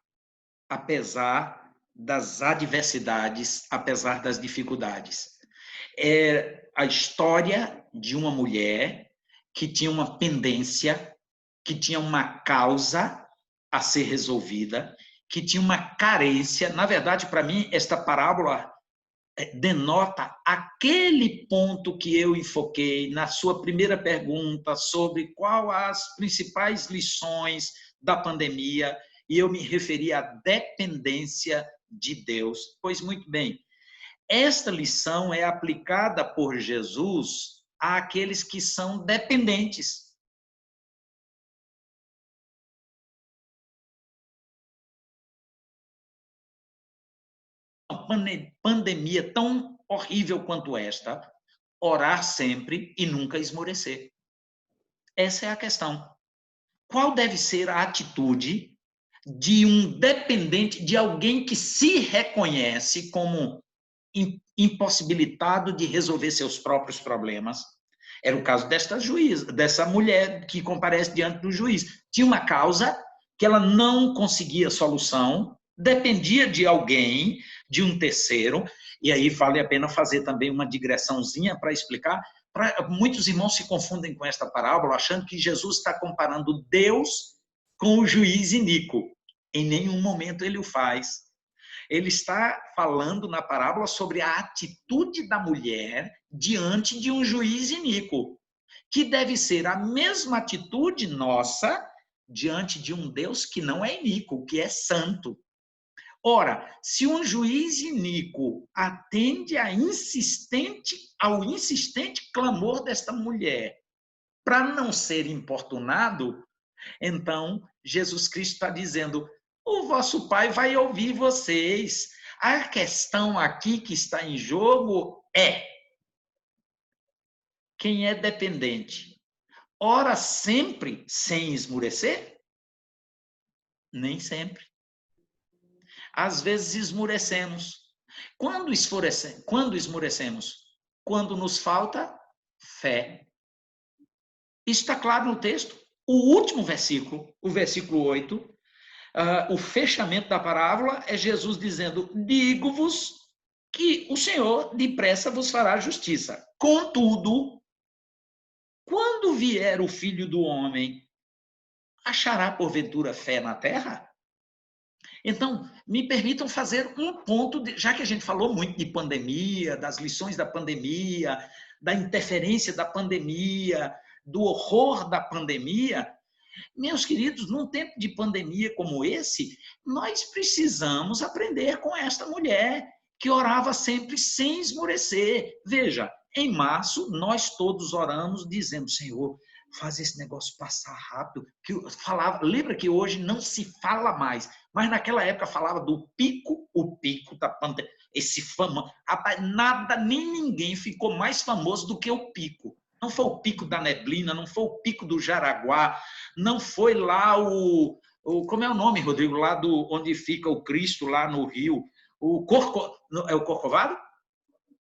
apesar das adversidades, apesar das dificuldades. É a história de uma mulher que tinha uma pendência, que tinha uma causa a ser resolvida, que tinha uma carência. Na verdade, para mim, esta parábola denota aquele ponto que eu enfoquei na sua primeira pergunta sobre qual as principais lições da pandemia, e eu me referi à dependência de Deus. Pois muito bem, esta lição é aplicada por Jesus àqueles que são dependentes. Uma pandemia tão horrível quanto esta, orar sempre e nunca esmorecer. Essa é a questão. Qual deve ser a atitude de um dependente, de alguém que se reconhece como impossibilitado de resolver seus próprios problemas. Era o caso dessa mulher que comparece diante do juiz. Tinha uma causa que ela não conseguia solução, dependia de alguém, de um terceiro, e aí vale a pena fazer também uma digressãozinha para explicar. Muitos irmãos se confundem com esta parábola, achando que Jesus está comparando Deus com o juiz iníquo. Em nenhum momento ele o faz. Ele está falando na parábola sobre a atitude da mulher diante de um juiz iníquo, que deve ser a mesma atitude nossa diante de um Deus que não é iníquo, que é santo. Ora, se um juiz iníquo atende ao insistente clamor desta mulher para não ser importunado, então Jesus Cristo está dizendo: o vosso Pai vai ouvir vocês. A questão aqui que está em jogo é: quem é dependente, ora sempre sem esmurecer? Nem sempre. Às vezes esmurecemos. Quando esmurecemos? Quando nos falta fé. Isso está claro no texto. O último versículo, o versículo 8, o fechamento da parábola é Jesus dizendo: digo-vos que o Senhor depressa vos fará justiça. Contudo, quando vier o Filho do Homem, achará porventura fé na terra? Então, me permitam fazer um ponto, já que a gente falou muito de pandemia, das lições da pandemia, da interferência da pandemia, do horror da pandemia. Meus queridos, num tempo de pandemia como esse, nós precisamos aprender com esta mulher que orava sempre sem esmorecer. Veja, em março, nós todos oramos dizendo: Senhor, faz esse negócio passar rápido. Lembra que hoje não se fala mais, mas naquela época falava do pico, o pico da pandemia. Esse famoso. Rapaz, nada nem ninguém ficou mais famoso do que o pico. Não foi o pico da neblina, não foi o pico do Jaraguá, não foi lá como é o nome, Rodrigo, lá onde fica o Cristo, lá no Rio, é o Corcovado?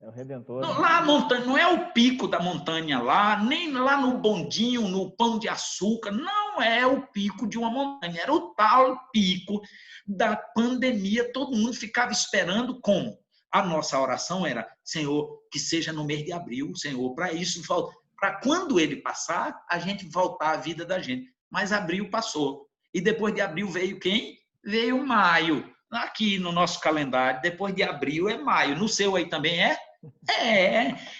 É o Redentor. Não, lá a montanha, não é o pico da montanha lá, nem lá no Bondinho, no Pão de Açúcar, não é o pico de uma montanha, era o tal pico da pandemia. Todo mundo ficava esperando como? A nossa oração era: Senhor, que seja no mês de abril, Senhor, para isso, para quando ele passar, a gente voltar à vida da gente. Mas abril passou. E depois de abril veio quem? Veio maio. Aqui no nosso calendário, depois de abril é maio. No seu aí também é?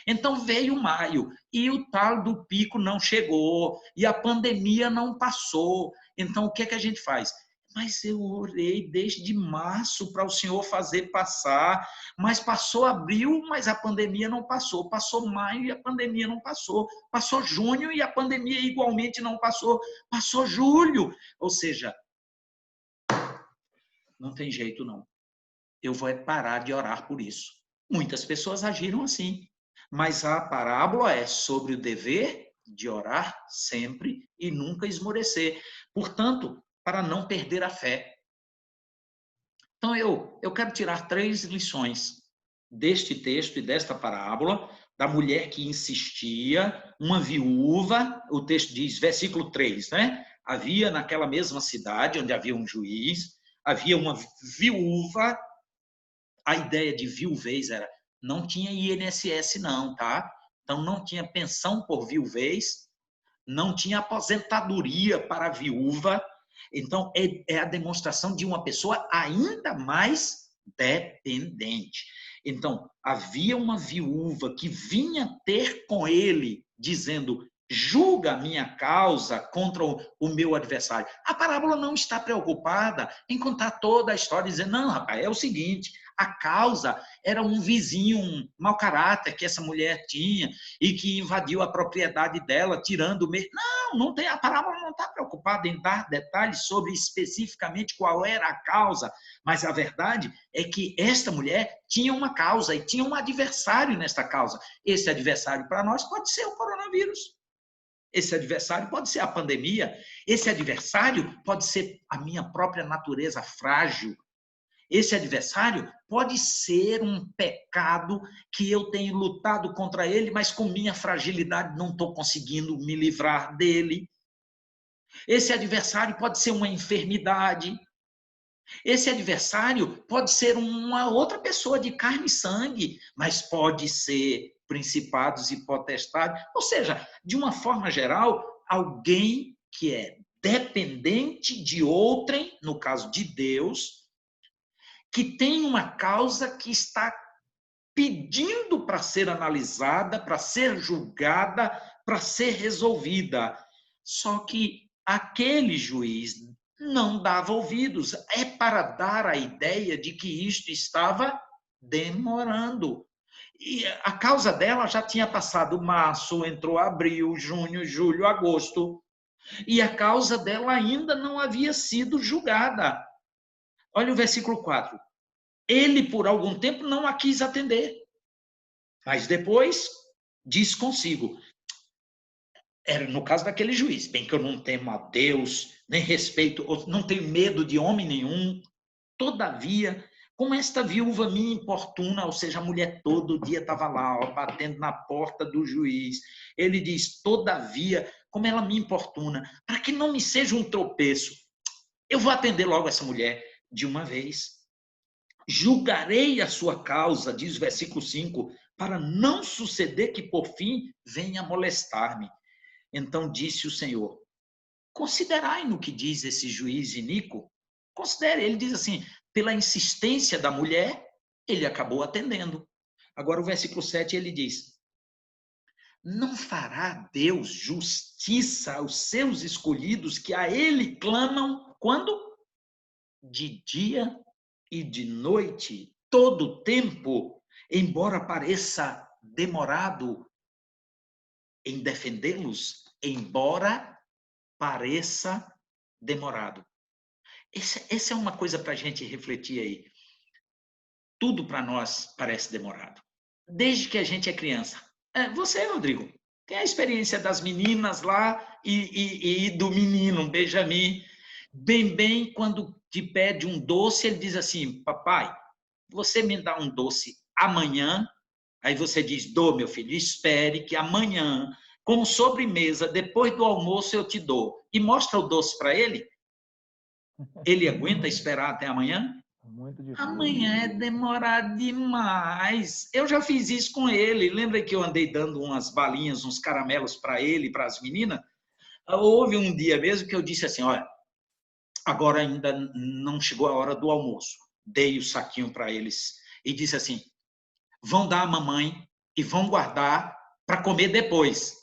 Então veio maio e o tal do pico não chegou e a pandemia não passou. Então o que é que a gente faz? Mas eu orei desde março para o Senhor fazer passar, mas passou abril, mas a pandemia não passou. Passou maio e a pandemia não passou. Passou junho e a pandemia igualmente não passou. Passou julho. Ou seja, não tem jeito não. Eu vou parar de orar por isso. Muitas pessoas agiram assim. Mas a parábola é sobre o dever de orar sempre e nunca esmorecer. Portanto, para não perder a fé. Então, eu quero tirar 3 lições deste texto e desta parábola, da mulher que insistia, uma viúva, o texto diz, versículo 3, né? Havia naquela mesma cidade, onde havia um juiz, havia uma viúva. A ideia de viuvez era, não tinha INSS não, tá? Então não tinha pensão por viuvez, não tinha aposentadoria para a viúva. Então é a demonstração de uma pessoa ainda mais dependente. Então havia uma viúva que vinha ter com ele dizendo: julga a minha causa contra o meu adversário. A parábola não está preocupada em contar toda a história, dizendo: não, rapaz, é o seguinte, a causa era um vizinho, um mau caráter que essa mulher tinha e que invadiu a propriedade dela, tirando o meio. Não tem, a parábola não está preocupada em dar detalhes sobre especificamente qual era a causa, mas a verdade é que esta mulher tinha uma causa e tinha um adversário nesta causa. Esse adversário para nós pode ser o coronavírus. Esse adversário pode ser a pandemia, esse adversário pode ser a minha própria natureza frágil. Esse adversário pode ser um pecado que eu tenho lutado contra ele, mas com minha fragilidade não estou conseguindo me livrar dele. Esse adversário pode ser uma enfermidade. Esse adversário pode ser uma outra pessoa de carne e sangue, mas pode ser principados e potestades. Ou seja, de uma forma geral, alguém que é dependente de outrem, no caso de Deus, que tem uma causa que está pedindo para ser analisada, para ser julgada, para ser resolvida. Só que aquele juiz não dava ouvidos. É para dar a ideia de que isto estava demorando. E a causa dela já tinha passado março, entrou abril, junho, julho, agosto. E a causa dela ainda não havia sido julgada. Olha o versículo 4. Ele, por algum tempo, não a quis atender. Mas depois diz consigo, era no caso daquele juiz, bem que eu não temo a Deus, nem respeito, não tenho medo de homem nenhum, todavia, como esta viúva me importuna, ou seja, a mulher todo dia estava lá, ó, batendo na porta do juiz, ele diz, todavia, como ela me importuna, para que não me seja um tropeço, eu vou atender logo essa mulher de uma vez. Julgarei a sua causa, diz o versículo 5, para não suceder que por fim venha molestar-me. Então disse o Senhor, considerai no que diz esse juiz iníquo. Considere, ele diz assim, pela insistência da mulher, ele acabou atendendo. Agora o versículo 7 ele diz, não fará Deus justiça aos seus escolhidos que a ele clamam quando? De dia e de noite, todo o tempo, embora pareça demorado em defendê-los, embora pareça demorado. Essa é uma coisa para a gente refletir aí. Tudo para nós parece demorado. Desde que a gente é criança. Você, Rodrigo, tem a experiência das meninas lá e do menino, Benjamin. Bem, quando te pede um doce, ele diz assim, papai, você me dá um doce amanhã? Aí você diz, dou, meu filho, espere que amanhã, como sobremesa, depois do almoço, eu te dou. E mostra o doce para ele. Ele aguenta esperar até amanhã? Muito difícil. Amanhã é demorar demais. Eu já fiz isso com ele. Lembra que eu andei dando umas balinhas, uns caramelos para ele, para as meninas? Houve um dia mesmo que eu disse assim, olha, agora ainda não chegou a hora do almoço. Dei o saquinho para eles e disse assim, vão dar a mamãe e vão guardar para comer depois.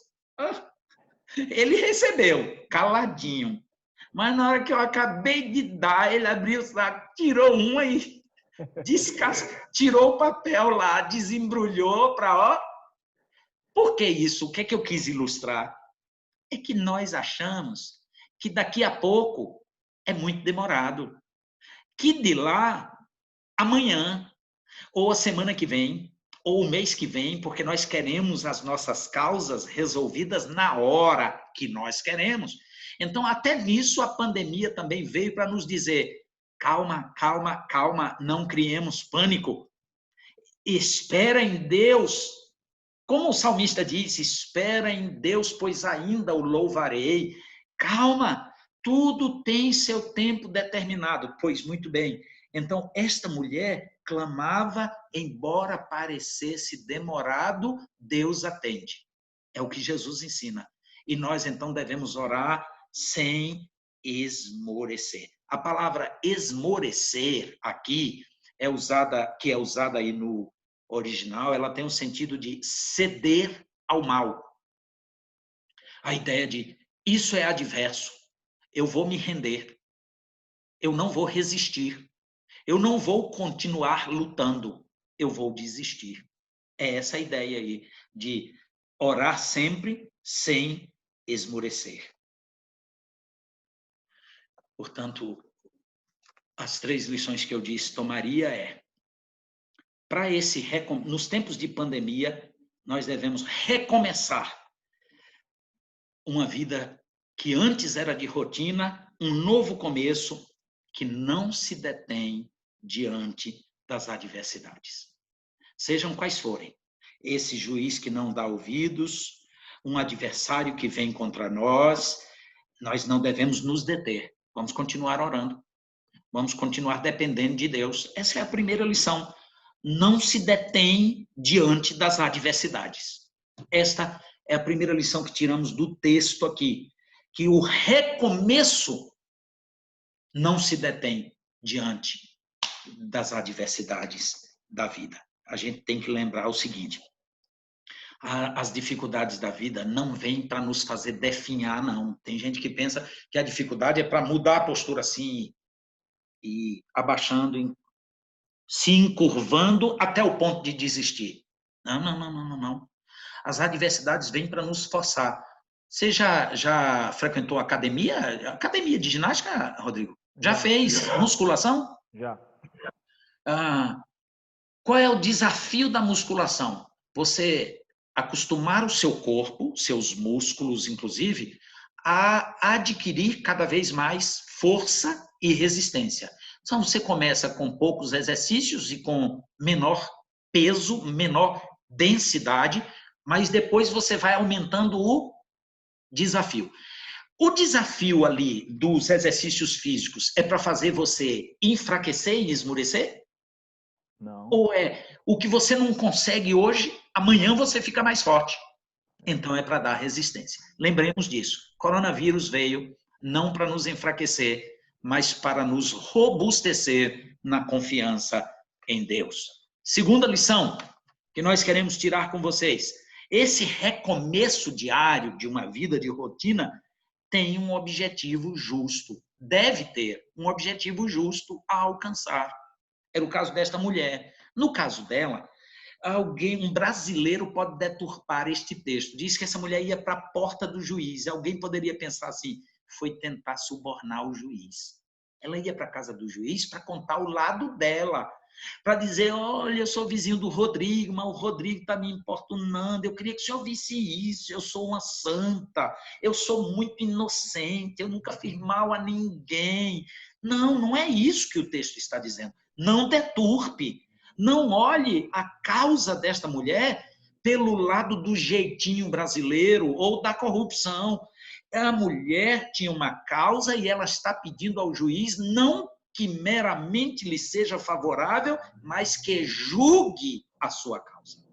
Ele recebeu, caladinho. Mas na hora que eu acabei de dar, ele abriu o saco, tirou uma e tirou o papel lá, desembrulhou para, ó. Por que isso? O que é que eu quis ilustrar? É que nós achamos que daqui a pouco é muito demorado. Que de lá, amanhã, ou a semana que vem, ou o mês que vem, porque nós queremos as nossas causas resolvidas na hora que nós queremos. Então, até nisso, a pandemia também veio para nos dizer: calma, calma, calma, não criemos pânico. Espera em Deus. Como o salmista disse, espera em Deus, pois ainda o louvarei. Calma, tudo tem seu tempo determinado. Pois muito bem. Então, esta mulher clamava, embora parecesse demorado, Deus atende. É o que Jesus ensina. E nós, então, devemos orar sem esmorecer. A palavra esmorecer aqui que é usada aí no original, ela tem o sentido de ceder ao mal. A ideia de isso é adverso, eu vou me render, eu não vou resistir, eu não vou continuar lutando, eu vou desistir. É essa a ideia aí de orar sempre sem esmorecer. Portanto, as 3 lições que eu disse tomaria nos tempos de pandemia, nós devemos recomeçar uma vida que antes era de rotina, um novo começo que não se detém diante das adversidades. Sejam quais forem. Esse juiz que não dá ouvidos, um adversário que vem contra nós não devemos nos deter. Vamos continuar orando. Vamos continuar dependendo de Deus. Essa é a primeira lição. Não se detém diante das adversidades. Esta é a primeira lição que tiramos do texto aqui, que o recomeço não se detém diante das adversidades da vida. A gente tem que lembrar o seguinte: as dificuldades da vida não vêm para nos fazer definhar, não. Tem gente que pensa que a dificuldade é para mudar a postura assim, e abaixando, se encurvando até o ponto de desistir. Não, não, não, não, não, não. As adversidades vêm para nos forçar. Você já frequentou academia? Academia de ginástica, Rodrigo? Já fez musculação? Já. Ah, qual é o desafio da musculação? Você acostumar o seu corpo, seus músculos, inclusive, a adquirir cada vez mais força e resistência. Então, você começa com poucos exercícios e com menor peso, menor densidade, mas depois você vai aumentando o desafio. O desafio ali dos exercícios físicos é para fazer você enfraquecer e esmurecer? Não. Ou é o que você não consegue hoje, amanhã você fica mais forte? Então é para dar resistência. Lembremos disso. Coronavírus veio não para nos enfraquecer, mas para nos robustecer na confiança em Deus. Segunda lição que nós queremos tirar com vocês: esse recomeço diário de uma vida de rotina tem um objetivo justo, deve ter um objetivo justo a alcançar. Era o caso desta mulher. No caso dela, um brasileiro pode deturpar este texto. Diz que essa mulher ia para a porta do juiz. Alguém poderia pensar assim: foi tentar subornar o juiz. Ela ia para a casa do juiz para contar o lado dela, para dizer: olha, eu sou vizinho do Rodrigo, mas o Rodrigo está me importunando. Eu queria que o senhor visse isso. Eu sou uma santa, eu sou muito inocente, eu nunca fiz mal a ninguém. Não, não é isso que o texto está dizendo. Não deturpe. Não olhe a causa desta mulher pelo lado do jeitinho brasileiro ou da corrupção. A mulher tinha uma causa e ela está pedindo ao juiz não que meramente lhe seja favorável, mas que julgue a sua causa.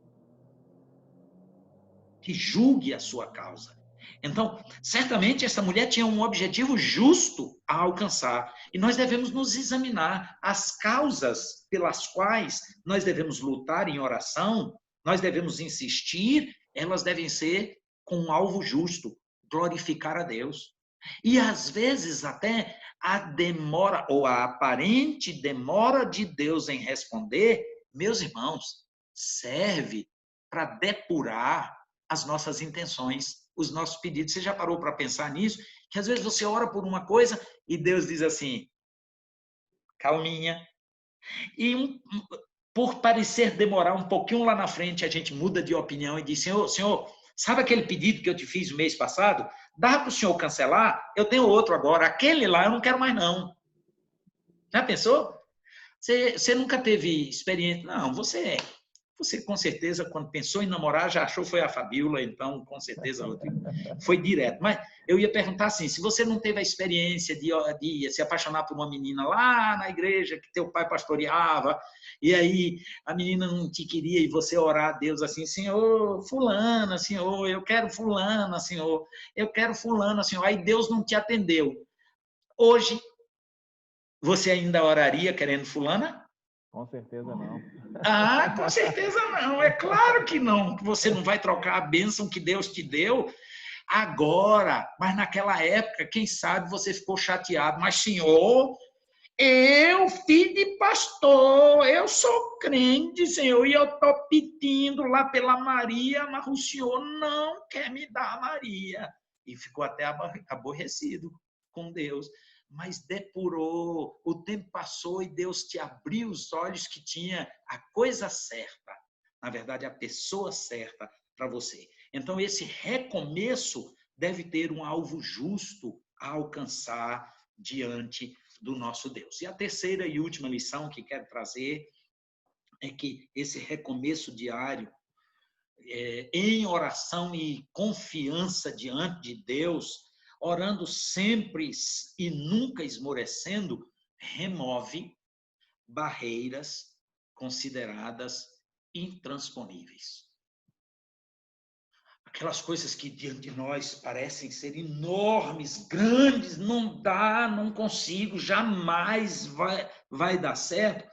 Que julgue a sua causa. Então, certamente essa mulher tinha um objetivo justo a alcançar. E nós devemos nos examinar as causas pelas quais nós devemos lutar em oração, nós devemos insistir, elas devem ser com um alvo justo, glorificar a Deus. E às vezes até a demora ou a aparente demora de Deus em responder, meus irmãos, serve para depurar as nossas intenções, os nossos pedidos. Você já parou para pensar nisso? Que às vezes você ora por uma coisa e Deus diz assim: calminha. E por parecer demorar um pouquinho lá na frente, a gente muda de opinião e diz: Senhor, sabe aquele pedido que eu te fiz o mês passado? Dá para o senhor cancelar? Eu tenho outro agora. Aquele lá eu não quero mais, não. Já pensou? Você nunca teve experiência? Não, você com certeza, quando pensou em namorar, já achou foi a Fabíola, então, com certeza, Rodrigo, foi direto. Mas eu ia perguntar assim, se você não teve a experiência de se apaixonar por uma menina lá na igreja que teu pai pastoreava, e aí a menina não te queria e você orar a Deus assim: Senhor, fulana, Senhor, eu quero fulana, Senhor, eu quero fulana, Senhor. Aí Deus não te atendeu. Hoje, você ainda oraria querendo fulana? Com certeza não. Ah, com certeza não. É claro que não. Você não vai trocar a bênção que Deus te deu agora. Mas naquela época, quem sabe você ficou chateado. Mas, Senhor, eu, filho de pastor, eu sou crente, Senhor, e eu estou pedindo lá pela Maria, mas o Senhor não quer me dar a Maria. E ficou até aborrecido com Deus. Mas depurou, o tempo passou e Deus te abriu os olhos que tinha a coisa certa, na verdade, a pessoa certa para você. Então, esse recomeço deve ter um alvo justo a alcançar diante do nosso Deus. E a terceira e última lição que quero trazer é que esse recomeço diário, em oração e confiança diante de Deus, orando sempre e nunca esmorecendo, remove barreiras consideradas intransponíveis. Aquelas coisas que diante de nós parecem ser enormes, grandes, não dá, não consigo, jamais vai dar certo.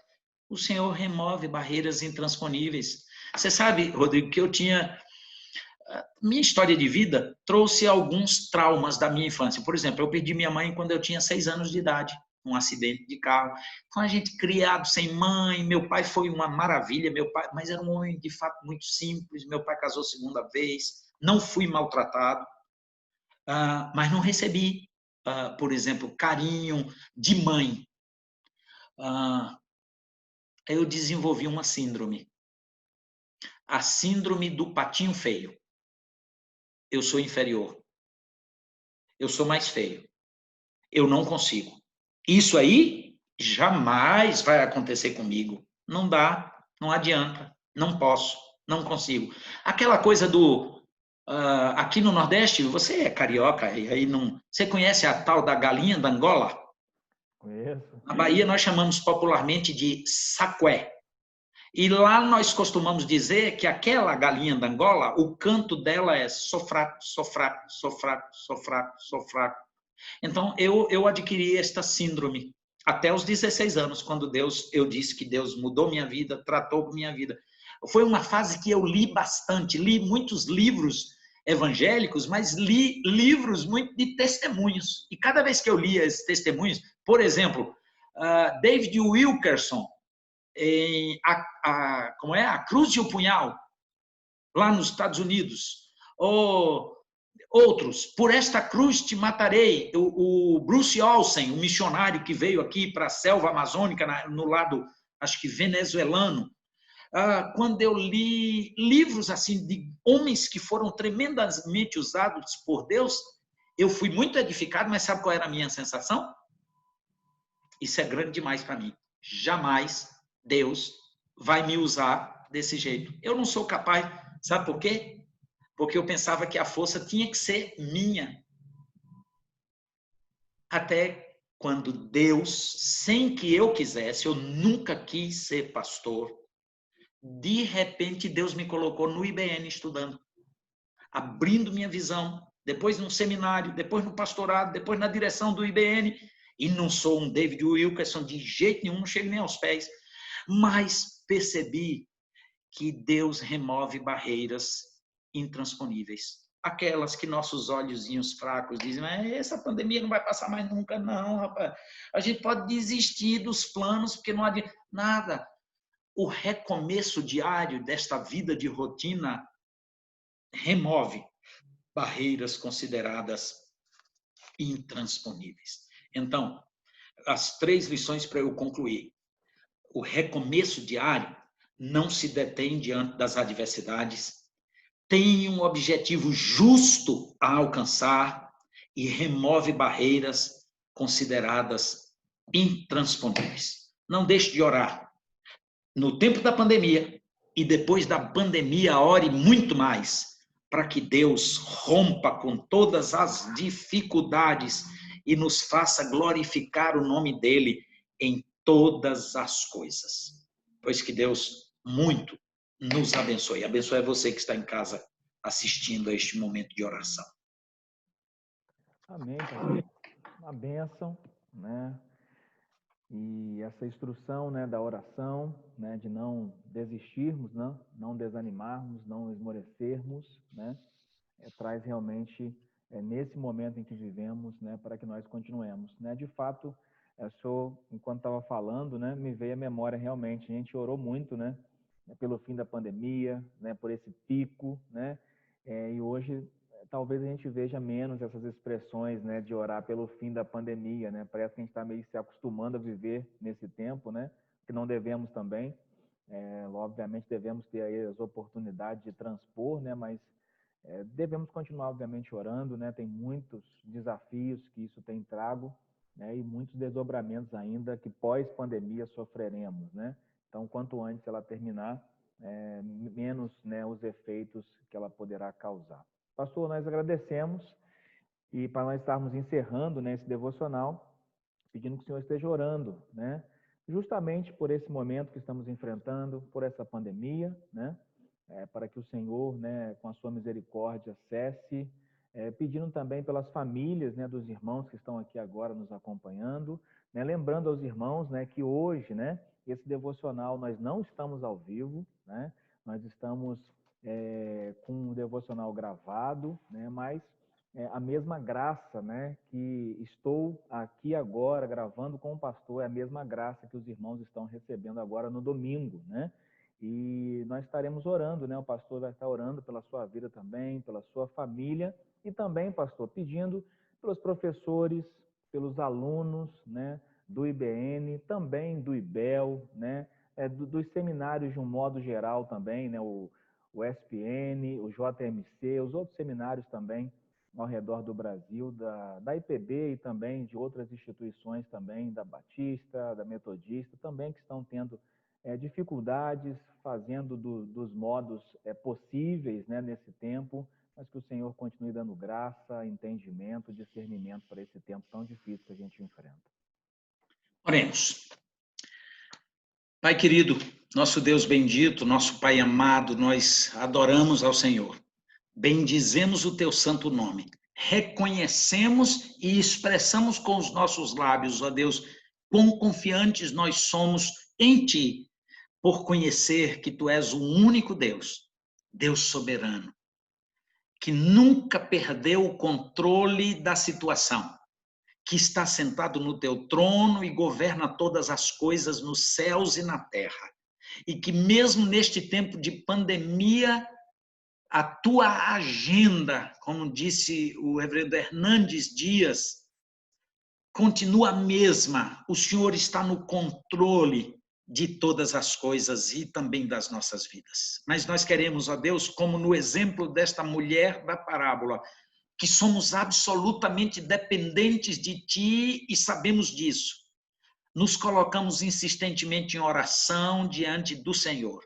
O Senhor remove barreiras intransponíveis. Você sabe, Rodrigo, que eu tinha... Minha história de vida trouxe alguns traumas da minha infância. Por exemplo, eu perdi minha mãe quando eu tinha 6 anos de idade, num acidente de carro. Foi a gente criado sem mãe. Meu pai foi uma maravilha, meu pai, mas era um homem de fato muito simples. Meu pai casou segunda vez, não fui maltratado, mas não recebi, por exemplo, carinho de mãe. Eu desenvolvi uma síndrome, a síndrome do patinho feio. Eu sou inferior, eu sou mais feio, eu não consigo. Isso aí jamais vai acontecer comigo. Não dá, não adianta, não posso, não consigo. Aquela coisa do... aqui no Nordeste, você é carioca, e aí não... Você conhece a tal da galinha da Angola? Conheço. Na Bahia nós chamamos popularmente de saqué. E lá nós costumamos dizer que aquela galinha da Angola, o canto dela é sofraco, sofraco, sofraco, sofraco, sofraco. Então, eu adquiri esta síndrome até os 16 anos, quando eu disse que Deus mudou minha vida, tratou minha vida. Foi uma fase que eu li bastante, li muitos livros evangélicos, mas li livros muito de testemunhos. E cada vez que eu lia esses testemunhos, por exemplo, David Wilkerson, em como é? A Cruz e o Punhal, lá nos Estados Unidos. Ou outros, Por Esta Cruz Te Matarei. O Bruce Olsen, um missionário que veio aqui para a selva amazônica, no lado, acho que venezuelano. Quando eu li livros assim de homens que foram tremendamente usados por Deus, eu fui muito edificado, mas sabe qual era a minha sensação? Isso é grande demais para mim. Jamais Deus vai me usar desse jeito. Eu não sou capaz. Sabe por quê? Porque eu pensava que a força tinha que ser minha. Até quando Deus, sem que eu quisesse, eu nunca quis ser pastor, de repente Deus me colocou no IBN estudando, abrindo minha visão, depois num seminário, depois no pastorado, depois na direção do IBN, e não sou um David Wilkerson de jeito nenhum, não chego nem aos pés, mas percebi que Deus remove barreiras intransponíveis. Aquelas que nossos olhozinhos fracos dizem, mas essa pandemia não vai passar mais nunca, não, rapaz. A gente pode desistir dos planos, porque não adianta nada. O recomeço diário desta vida de rotina remove barreiras consideradas intransponíveis. Então, as 3 lições para eu concluir. O recomeço diário não se detém diante das adversidades, tem um objetivo justo a alcançar e remove barreiras consideradas intransponíveis. Não deixe de orar. No tempo da pandemia e depois da pandemia, ore muito mais para que Deus rompa com todas as dificuldades e nos faça glorificar o nome dele em todas as coisas. Pois que Deus muito nos abençoe. Abençoe você que está em casa assistindo a este momento de oração. Amém, pastor. Uma bênção, né? E essa instrução, né, da oração, né, de não desistirmos, né, não desanimarmos, não esmorecermos, né, traz realmente nesse momento em que vivemos, né, para que nós continuemos, né? De fato, enquanto estava falando, né, me veio a memória realmente. A gente orou muito, né, pelo fim da pandemia, né, por esse pico, né? E hoje talvez a gente veja menos essas expressões, né, de orar pelo fim da pandemia, né? Parece que a gente está meio se acostumando a viver nesse tempo, né? Que não devemos também. Obviamente devemos ter aí as oportunidades de transpor, né? Mas Devemos continuar, obviamente, orando, né? Tem muitos desafios que isso tem trago, né? E muitos desdobramentos ainda que pós-pandemia sofreremos, né? Então, quanto antes ela terminar, menos, né, os efeitos que ela poderá causar. Pastor, nós agradecemos e para nós estarmos encerrando, né, esse devocional, pedindo que o Senhor esteja orando, né? Justamente por esse momento que estamos enfrentando, por essa pandemia, né? Para que o Senhor, né, com a sua misericórdia, cesse, pedindo também pelas famílias, né, dos irmãos que estão aqui agora nos acompanhando, né? Lembrando aos irmãos, né, que hoje, né, esse devocional nós não estamos ao vivo, né? Nós estamos com um devocional gravado, né? Mas a mesma graça, né, que estou aqui agora gravando com o pastor, é a mesma graça que os irmãos estão recebendo agora no domingo, né? E nós estaremos orando, né? O pastor vai estar orando pela sua vida também, pela sua família e também, pastor, pedindo pelos professores, pelos alunos, né, do IBN, também do IBEL, né, dos seminários de um modo geral também, né, o SPN, o JMC, os outros seminários também ao redor do Brasil, da IPB e também de outras instituições também, da Batista, da Metodista, também que estão tendo dificuldades, fazendo dos modos possíveis, né, nesse tempo, mas que o Senhor continue dando graça, entendimento, discernimento para esse tempo tão difícil que a gente enfrenta. Oremos. Pai querido, nosso Deus bendito, nosso Pai amado, nós adoramos ao Senhor. Bendizemos o teu santo nome. Reconhecemos e expressamos com os nossos lábios, ó Deus, quão confiantes nós somos em ti, por conhecer que tu és o único Deus, Deus soberano, que nunca perdeu o controle da situação, que está sentado no teu trono e governa todas as coisas nos céus e na terra. E que mesmo neste tempo de pandemia, a tua agenda, como disse o reverendo Hernandes Dias, continua a mesma. O Senhor está no controle de todas as coisas e também das nossas vidas. Mas nós queremos, ó Deus, como no exemplo desta mulher da parábola, que somos absolutamente dependentes de Ti e sabemos disso. Nos colocamos insistentemente em oração diante do Senhor,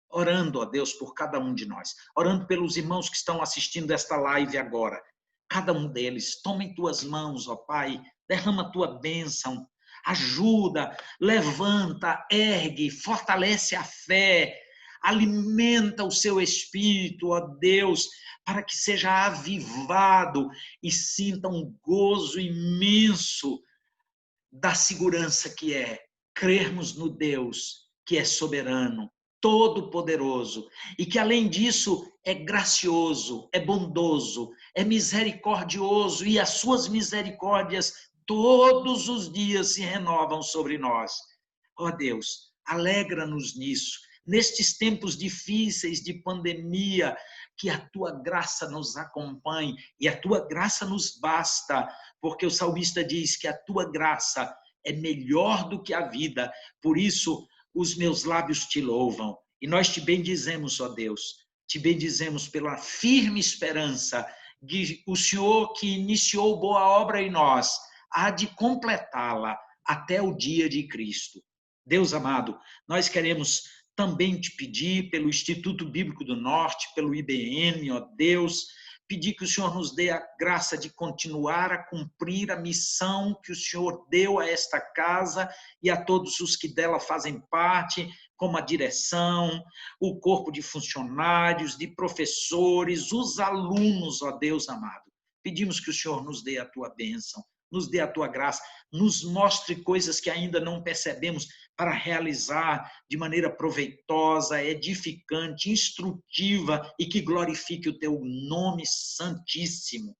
orando, ó Deus, por cada um de nós, orando pelos irmãos que estão assistindo esta live agora. Cada um deles, toma em Tuas mãos, ó Pai, derrama Tua bênção, ajuda, levanta, ergue, fortalece a fé, alimenta o seu espírito, ó Deus, para que seja avivado e sinta um gozo imenso da segurança que é crermos no Deus que é soberano, todo-poderoso e que, além disso, é gracioso, é bondoso, é misericordioso e as suas misericórdias todos os dias se renovam sobre nós. Ó Deus, alegra-nos nisso, nestes tempos difíceis de pandemia, que a tua graça nos acompanhe e a tua graça nos basta, porque o salmista diz que a tua graça é melhor do que a vida, por isso os meus lábios te louvam. E nós te bendizemos, ó Deus, te bendizemos pela firme esperança de o Senhor que iniciou boa obra em nós, há de completá-la até o dia de Cristo. Deus amado, nós queremos também te pedir pelo Instituto Bíblico do Norte, pelo IBN, ó Deus, pedir que o Senhor nos dê a graça de continuar a cumprir a missão que o Senhor deu a esta casa e a todos os que dela fazem parte, como a direção, o corpo de funcionários, de professores, os alunos, ó Deus amado. Pedimos que o Senhor nos dê a tua bênção, nos dê a tua graça, nos mostre coisas que ainda não percebemos para realizar de maneira proveitosa, edificante, instrutiva e que glorifique o teu nome santíssimo.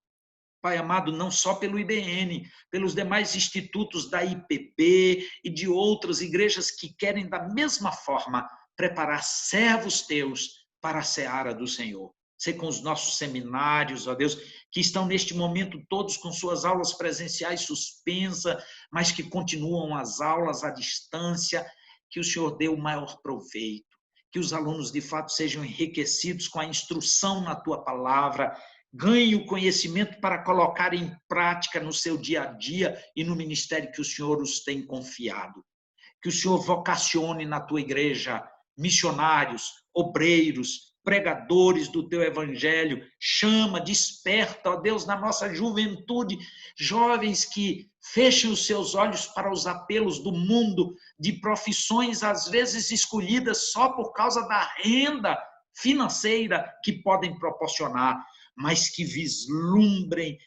Pai amado, não só pelo IBN, pelos demais institutos da IPB e de outras igrejas que querem da mesma forma preparar servos teus para a seara do Senhor. Ser com os nossos seminários, ó Deus, que estão neste momento todos com suas aulas presenciais suspensas, mas que continuam as aulas à distância, que o Senhor dê o maior proveito, que os alunos de fato sejam enriquecidos com a instrução na tua palavra, ganhem o conhecimento para colocar em prática no seu dia a dia e no ministério que o Senhor os tem confiado. Que o Senhor vocacione na tua igreja missionários, obreiros, pregadores do teu evangelho. Chama, desperta, ó Deus, na nossa juventude, jovens que fechem os seus olhos para os apelos do mundo, de profissões às vezes escolhidas só por causa da renda financeira que podem proporcionar, mas que vislumbrem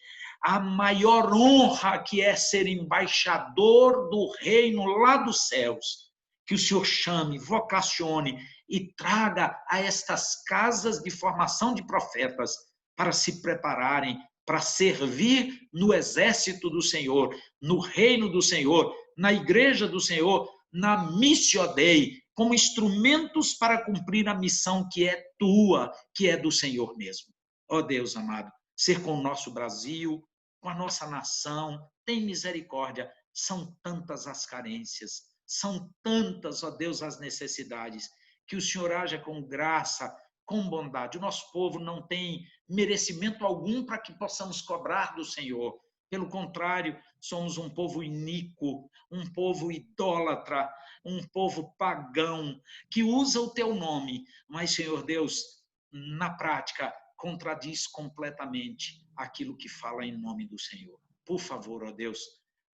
a maior honra que é ser embaixador do reino lá dos céus. Que o Senhor chame, vocacione e traga a estas casas de formação de profetas para se prepararem para servir no exército do Senhor, no reino do Senhor, na igreja do Senhor, na Missio Dei, como instrumentos para cumprir a missão que é tua, que é do Senhor mesmo. Ó Deus amado, ser com o nosso Brasil, com a nossa nação, tem misericórdia. São tantas as carências, são tantas, ó Deus, as necessidades, que o Senhor haja com graça, com bondade. O nosso povo não tem merecimento algum para que possamos cobrar do Senhor. Pelo contrário, somos um povo iníquo, um povo idólatra, um povo pagão, que usa o teu nome, mas, Senhor Deus, na prática, contradiz completamente aquilo que fala em nome do Senhor. Por favor, ó Deus,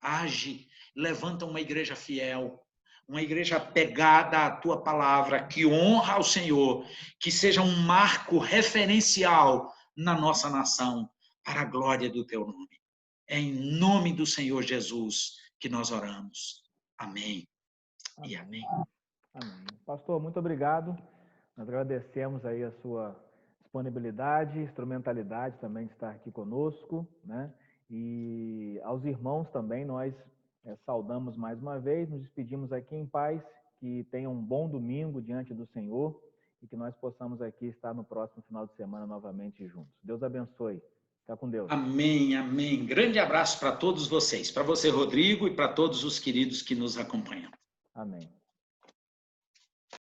age, levanta uma igreja fiel, uma igreja apegada à tua palavra, que honra ao Senhor, que seja um marco referencial na nossa nação, para a glória do teu nome. É em nome do Senhor Jesus que nós oramos. Amém. Amém. E amém. Amém. Pastor, muito obrigado. Nós agradecemos aí a sua disponibilidade, instrumentalidade também de estar aqui conosco, né? E aos irmãos também nós saudamos mais uma vez, nos despedimos aqui em paz, que tenham um bom domingo diante do Senhor e que nós possamos aqui estar no próximo final de semana novamente juntos. Deus abençoe. Fica com Deus. Amém, amém. Grande abraço para todos vocês, para você, Rodrigo, e para todos os queridos que nos acompanham. Amém.